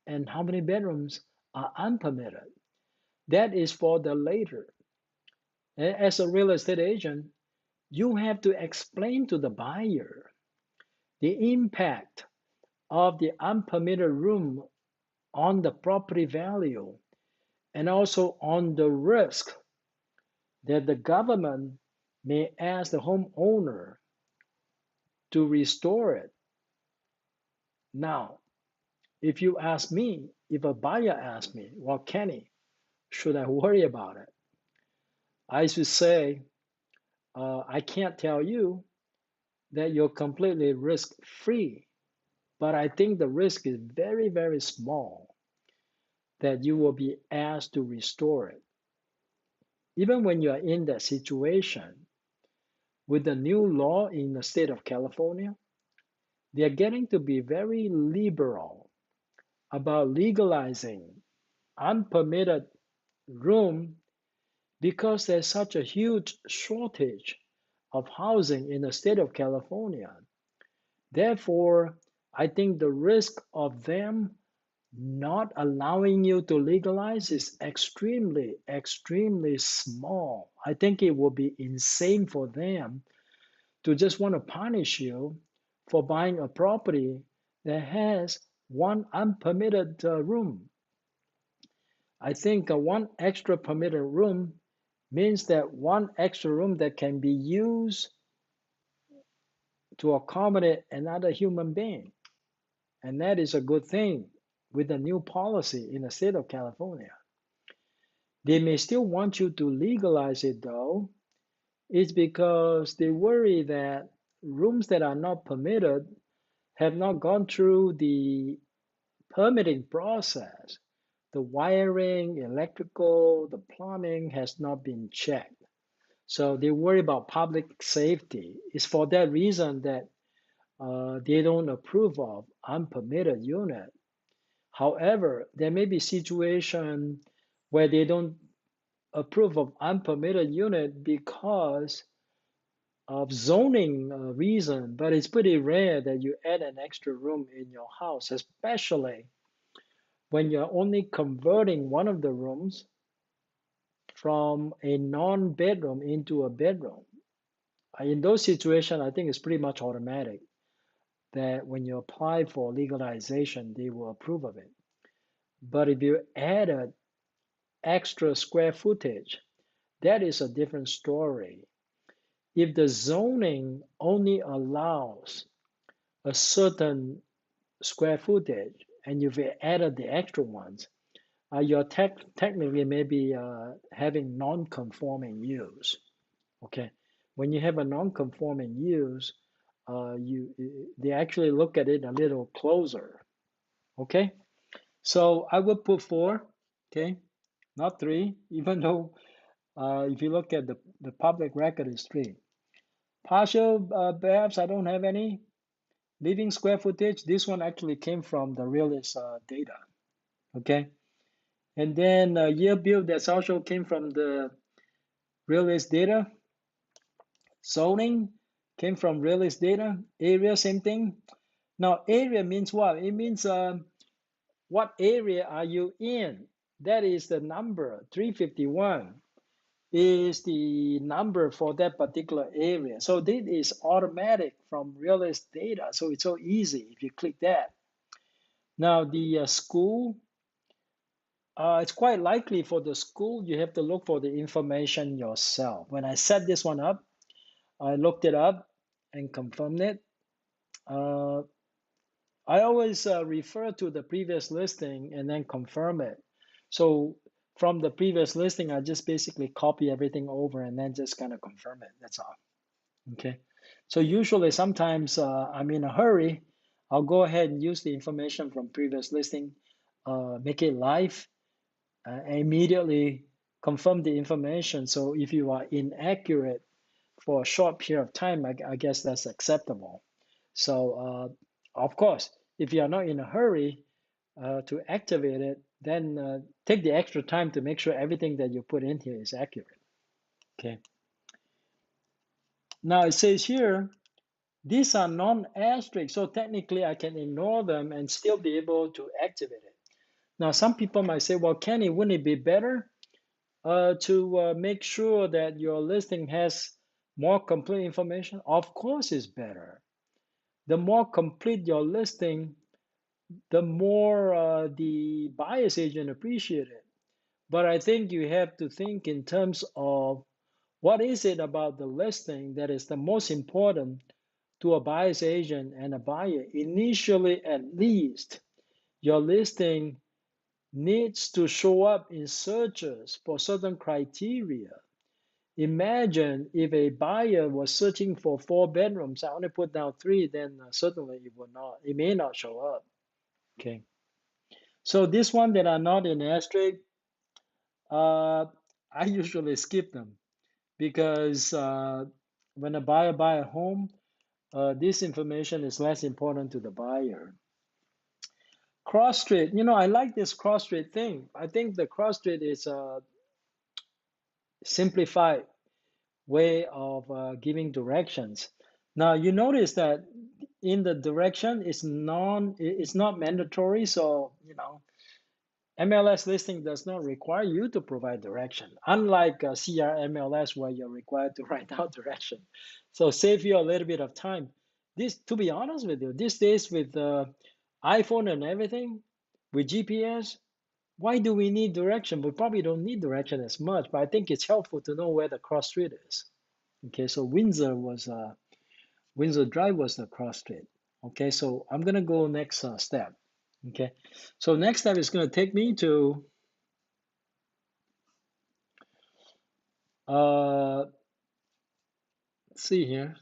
and how many bedrooms are unpermitted. That is for the later. As a real estate agent, you have to explain to the buyer the impact of the unpermitted room on the property value and also on the risk that the government may ask the homeowner to restore it. Now, if you ask me, if a buyer asks me, well, Kenny, should I worry about it? I should say, I can't tell you that you're completely risk-free, but I think the risk is very, very small that you will be asked to restore it. Even when you are in that situation, with the new law in the state of California, they are getting to be very liberal about legalizing unpermitted room because there's such a huge shortage of housing in the state of California. Therefore, I think the risk of them not allowing you to legalize is extremely, extremely small. I think it would be insane for them to just want to punish you for buying a property that has one unpermitted room. I think one extra permitted room means that one extra room that can be used to accommodate another human being. And that is a good thing with the new policy in the state of California. They may still want you to legalize it though. It's because they worry that rooms that are not permitted have not gone through the permitting process. The wiring, electrical, the plumbing has not been checked. So they worry about public safety. It's for that reason that they don't approve of unpermitted unit. However, there may be situation where they don't approve of unpermitted unit because of zoning reason, but it's pretty rare that you add an extra room in your house, especially when you're only converting one of the rooms from a non-bedroom into a bedroom. In those situations, I think it's pretty much automatic that when you apply for legalization, they will approve of it. But if you added extra square footage, that is a different story. If the zoning only allows a certain square footage and you've added the extra ones, you're technically maybe having non-conforming use. Okay, when you have a non-conforming use, they actually look at it a little closer. Okay, so I would put 4. Okay, not 3, even though if you look at the public record is 3. Partial, perhaps I don't have any. Living square footage, this one actually came from the realist data. Okay, and then year build, that's also came from the realist data. Zoning came from realist data. Area, same thing. Now, area means what? It means what area are you in? That is the number. 351 is the number for that particular area. So this is automatic from realist data. So it's so easy if you click that. Now, the school, it's quite likely for the school, you have to look for the information yourself. When I set this one up, I looked it up and confirmed it. Uh, I always refer to the previous listing and then confirm it. So from the previous listing, I just basically copy everything over and then just kind of confirm it. That's all. Okay. So usually sometimes I'm in a hurry. I'll go ahead and use the information from previous listing, make it live, immediately confirm the information. So if you are inaccurate for a short period of time, I guess that's acceptable. So of course, if you are not in a hurry to activate it, then take the extra time to make sure everything that you put in here is accurate. Okay. Now it says here, these are non-asterisk, so technically I can ignore them and still be able to activate it. Now some people might say, well, Kenny, wouldn't it be better to make sure that your listing has more complete information? Of course it's better. The more complete your listing, the more the buyer's agent appreciate it. But I think you have to think in terms of what is it about the listing that is the most important to a buyer's agent and a buyer. Initially, at least, your listing needs to show up in searches for certain criteria. Imagine if a buyer was searching for 4 bedrooms, I only put down 3, then certainly it may not show up. Okay. So this one that are not in asterisk, I usually skip them because when a buyer buy a home, this information is less important to the buyer. Cross street, I like this cross street thing. I think the cross street is a simplified way of giving directions. Now you notice that in the direction it's not mandatory, so MLS listing does not require you to provide direction, unlike CR MLS where you're required to write out direction. So save you a little bit of time. To be honest with you, these days with iPhone and everything, with GPS, why do we need direction? We probably don't need direction as much, but I think it's helpful to know where the cross street is. Okay, so Windsor Drive was the cross street. Okay, so I'm gonna go next step. Okay, so next step is gonna take me to let's see here.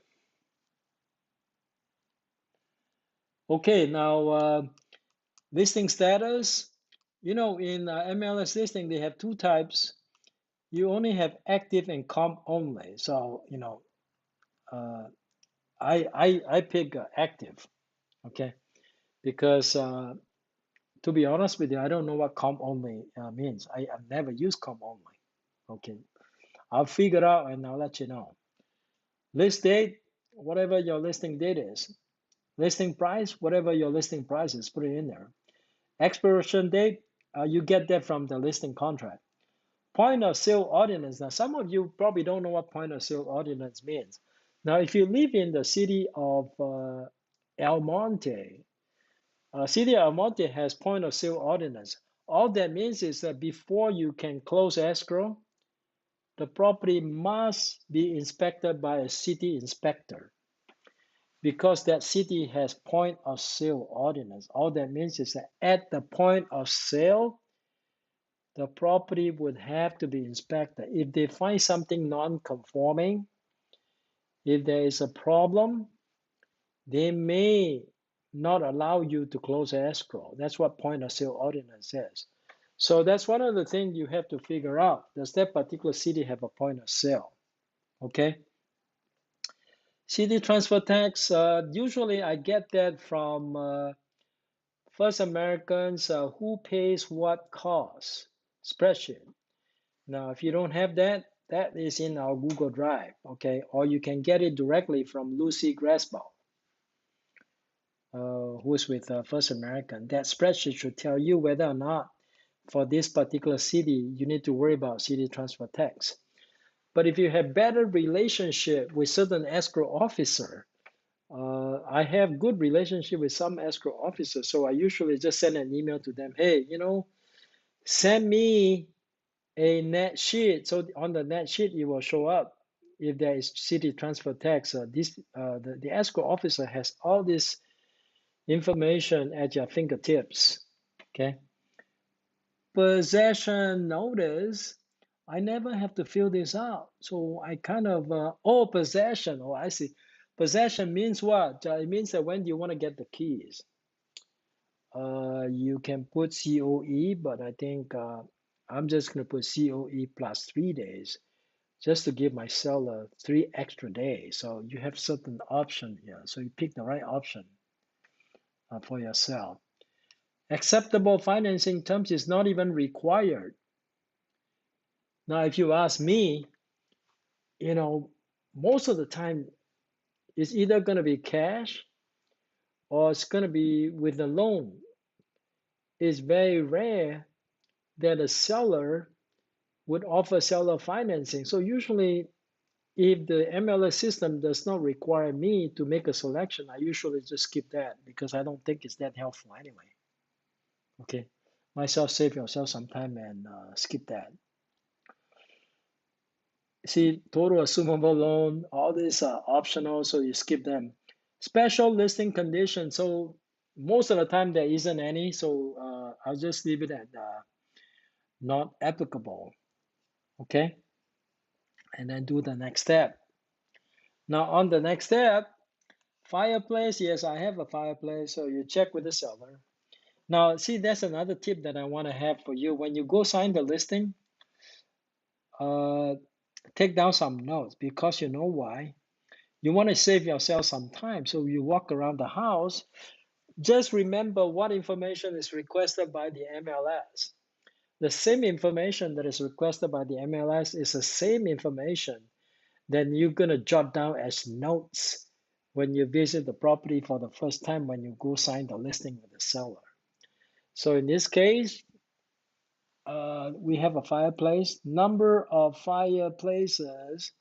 Okay, now listing status. In MLS listing, they have 2 types. You only have active and comp only. So, I pick active, okay? Because to be honest with you, I don't know what comp only means. I've never used comp only, okay? I'll figure it out and I'll let you know. List date, whatever your listing date is. Listing price, whatever your listing price is, put it in there. Expiration date, you get that from the listing contract. Point of sale ordinance. Now, some of you probably don't know what point of sale ordinance means. Now, if you live in the city of El Monte, city of El Monte has point of sale ordinance. All that means is that before you can close escrow, the property must be inspected by a city inspector because that city has point of sale ordinance. All that means is that at the point of sale, the property would have to be inspected. If they find something non-conforming, if there is a problem, they may not allow you to close escrow. That's what point of sale ordinance says. So that's one of the things you have to figure out. Does that particular city have a point of sale? Okay. City transfer tax, usually I get that from First Americans who pays what cost spreadsheet. Now, if you don't have that, that is in our Google Drive, okay? Or you can get it directly from Lucy Grasbaugh, who is with First American. That spreadsheet should tell you whether or not for this particular city, you need to worry about city transfer tax. But if you have better relationship with certain escrow officer, I have good relationship with some escrow officers, so I usually just send an email to them. Hey, send me a net sheet. So on the net sheet, it will show up if there is city transfer tax, the escrow officer has all this information at your fingertips. Okay. Possession notice, I never have to fill this out. So I kind of, oh, possession. Oh, I see. Possession means what? It means that when do you want to get the keys? You can put COE, but I think I'm just going to put COE plus 3 days just to give my seller 3 extra days. So you have certain option here. So you pick the right option for yourself. Acceptable financing terms is not even required. Now, if you ask me, most of the time it's either going to be cash or it's going to be with a loan. It's very rare that a seller would offer seller financing. So usually if the MLS system does not require me to make a selection, I usually just skip that because I don't think it's that helpful anyway. Okay, myself, save yourself some time and skip that. See, total assumable loan, all these are optional, so you skip them. Special listing condition. So most of the time there isn't any, so I'll just leave it at not applicable. Okay, and then do the next step. Now on the next step, fireplace. Yes, I have a fireplace, so you check with the seller. Now, see, that's another tip that I want to have for you. When you go sign the listing, take down some notes because you know why. You want to save yourself some time. So you walk around the house, just remember what information is requested by the MLS. The same information that is requested by the MLS is the same information that you're going to jot down as notes when you visit the property for the first time when you go sign the listing with the seller. So in this case, we have a fireplace. Number of fireplaces,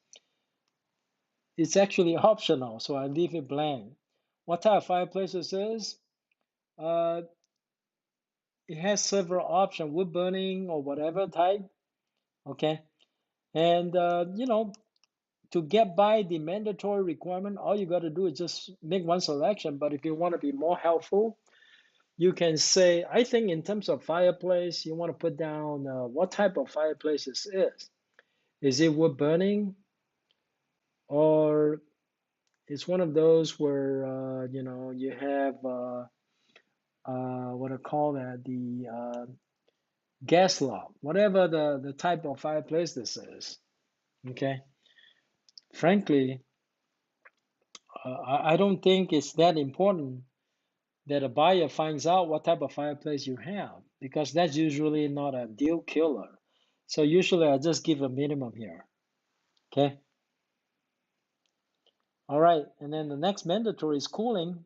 it's actually optional, so I leave it blank. What type of fireplace this is? It has several options, wood burning or whatever type, okay? And, to get by the mandatory requirement, all you got to do is just make one selection. But if you want to be more helpful, you can say, I think in terms of fireplace, you want to put down what type of fireplace this is. Is it wood burning? Or it's one of those where, you have, what I call that, the gas log, whatever the type of fireplace this is, okay? Frankly, I don't think it's that important that a buyer finds out what type of fireplace you have because that's usually not a deal killer. So usually I just give a minimum here, okay? All right, and then the next mandatory is cooling.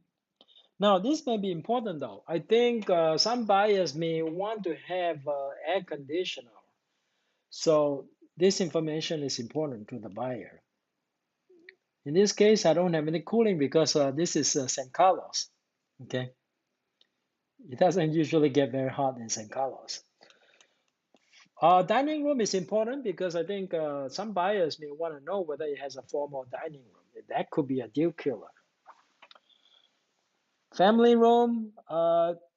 Now this may be important though. I think some buyers may want to have air conditioner. So this information is important to the buyer. In this case, I don't have any cooling because this is San Carlos, okay? It doesn't usually get very hot in San Carlos. Dining room is important because I think some buyers may want to know whether it has a formal dining room. That could be a deal killer. Family room,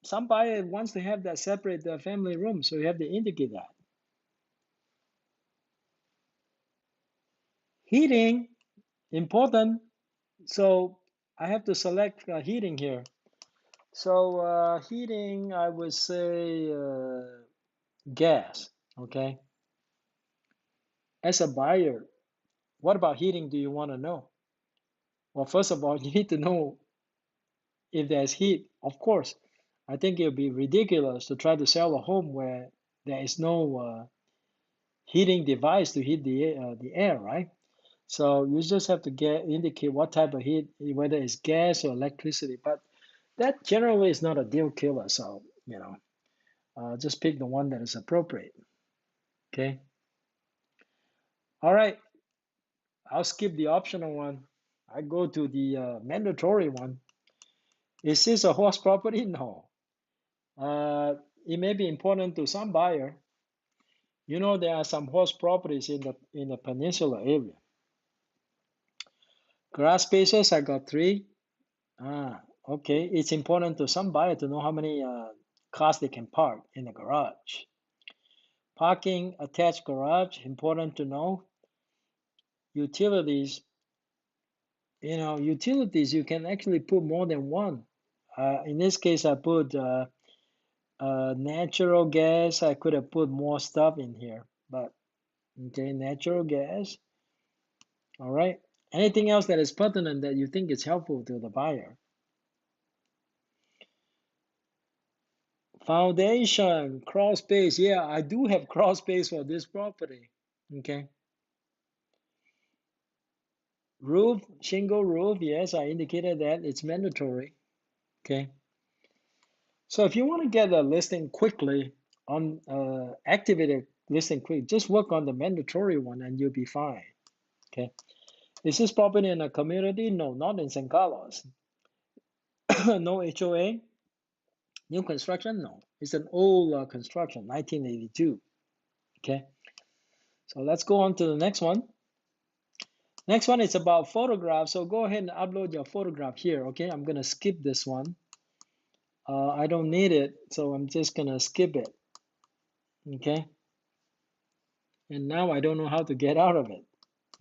some buyer wants to have that separate family room, so you have to indicate that. Heating, important. So I have to select heating here. So heating, I would say gas, okay? As a buyer, what about heating do you want to know? Well, first of all, you need to know if there's heat. Of course, I think it would be ridiculous to try to sell a home where there is no heating device to heat the air, right? So you just have to indicate what type of heat, whether it's gas or electricity. But that generally is not a deal killer. So, just pick the one that is appropriate. Okay. All right. I'll skip the optional one. I go to the mandatory one. Is this a horse property? No. It may be important to some buyer. There are some horse properties in the peninsula area. Garage spaces, I got 3. Okay. It's important to some buyer to know how many cars they can park in the garage. Parking attached garage, important to know. Utilities, utilities, you can actually put more than one. In this case, I put natural gas. I could have put more stuff in here, but okay, natural gas. All right. Anything else that is pertinent that you think is helpful to the buyer? Foundation, crawl space. Yeah, I do have crawl space for this property. Okay. Roof, shingle roof. Yes, I indicated that it's mandatory. Okay. So if you want to get a listing quickly on activated listing quick, just work on the mandatory one and you'll be fine. Okay. Is this property in a community? No, not in San Carlos. No HOA. New construction? No. It's an old construction, 1982. Okay. So let's go on to the next one. Next one is about photographs. So go ahead and upload your photograph here. Okay. I'm going to skip this one. I don't need it, so I'm just going to skip it. Okay. And now I don't know how to get out of it.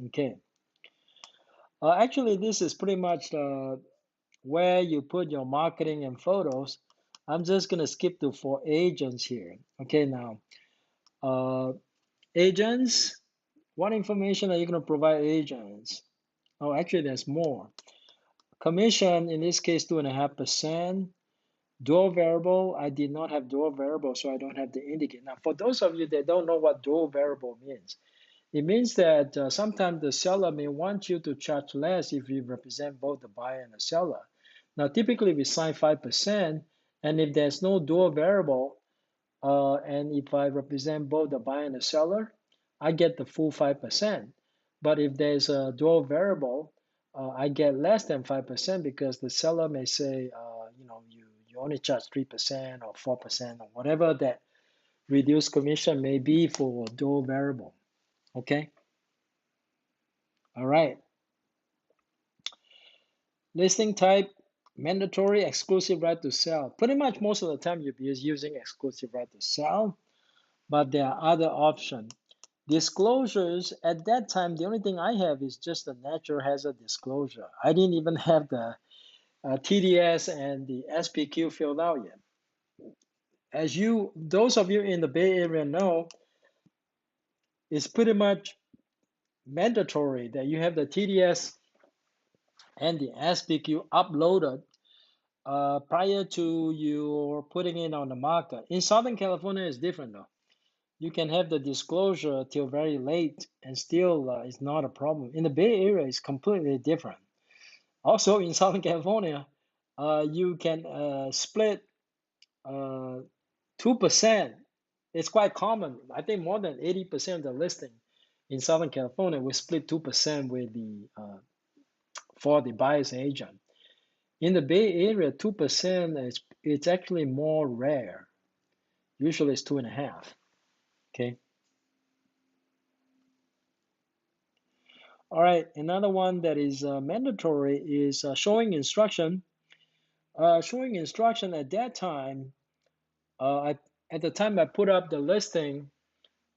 Okay. Actually, this is pretty much where you put your marketing and photos. I'm just going to skip to for agents here. Okay, now, agents, what information are you going to provide agents? Oh, actually, there's more. Commission, in this case, 2.5%. Dual variable, I did not have dual variable, so I don't have to indicate. Now, for those of you that don't know what dual variable means, it means that sometimes the seller may want you to charge less if you represent both the buyer and the seller. Now, typically we sign 5%, and if there's no dual variable, and if I represent both the buyer and the seller, I get the full 5%. But if there's a dual variable, I get less than 5% because the seller may say, you only charge 3% or 4% or whatever that reduced commission may be for dual variable. Okay. All right. Listing type, mandatory exclusive right to sell. Pretty much most of the time you'll be using exclusive right to sell, but there are other options. Disclosures, at that time, the only thing I have is just the natural hazard disclosure. I didn't even have the TDS and the SPQ filled out yet. As those of you in the Bay Area know, it's pretty much mandatory that you have the TDS and the SPQ uploaded prior to your putting it on the market. In Southern California, it's different though. You can have the disclosure till very late and still it's not a problem. In the Bay Area, it's completely different. Also in Southern California, you can split 2%. It's quite common. I think more than 80% of the listing in Southern California will split 2% with the for the buyer's agent. In the Bay Area, 2% it's actually more rare. Usually it's 2.5%. Okay. All right. Another one that is mandatory is showing instruction. Showing instruction at that time, at the time I put up the listing,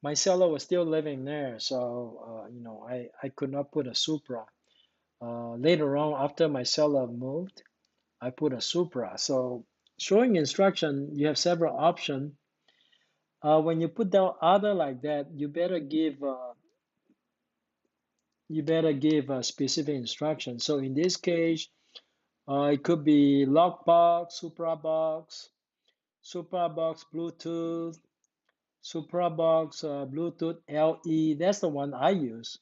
my seller was still living there, so I could not put a Supra. Later on, after my seller moved, I put a Supra. So showing instruction, you have several options. When you put down other like that, you better give a specific instruction. So in this case, it could be lockbox, Suprabox, Bluetooth, Suprabox, Bluetooth LE. That's the one I use.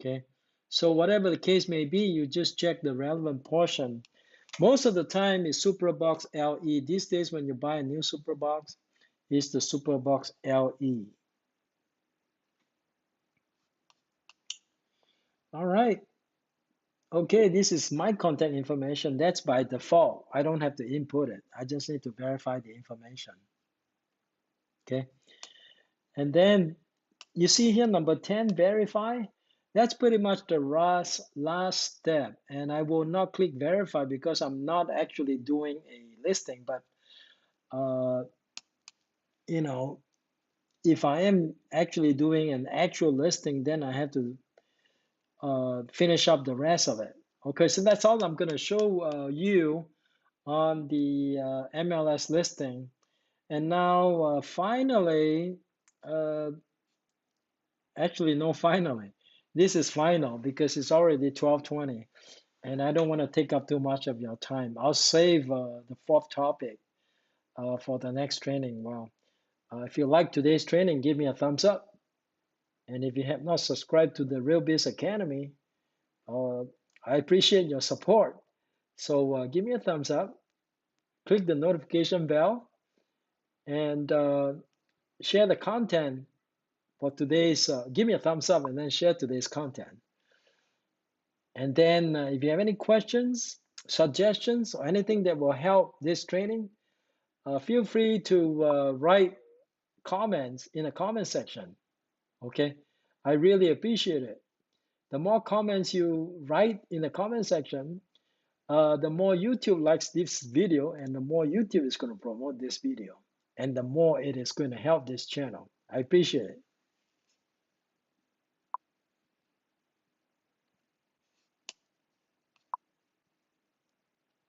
Okay. So whatever the case may be, you just check the relevant portion. Most of the time is Suprabox LE. These days when you buy a new Suprabox, it's the Suprabox LE. All right. Okay, this is my contact information. That's by default. I don't have to input it. I just need to verify the information. Okay. And then you see here number 10, verify. That's pretty much the last step. And I will not click verify because I'm not actually doing a listing. But uh, you know, if I am actually doing an actual listing, then I have to finish up the rest of it. Okay, so that's all I'm going to show you on the MLS listing. And now finally, uh, actually no, finally, this is final because it's already 12:20 and I don't want to take up too much of your time. I'll save the fourth topic for the next training. Well, if you like today's training, give me a thumbs up. And if you have not subscribed to the Real Biz Academy, uh, I appreciate your support. So give me a thumbs up, click the notification bell, and share the content for today's. Give me a thumbs up and then share today's content. And then if you have any questions, suggestions, or anything that will help this training, feel free to write comments in the comment section. Okay, I really appreciate it. The more comments you write in the comment section, the more YouTube likes this video, and the more YouTube is going to promote this video, and the more it is going to help this channel. I appreciate it.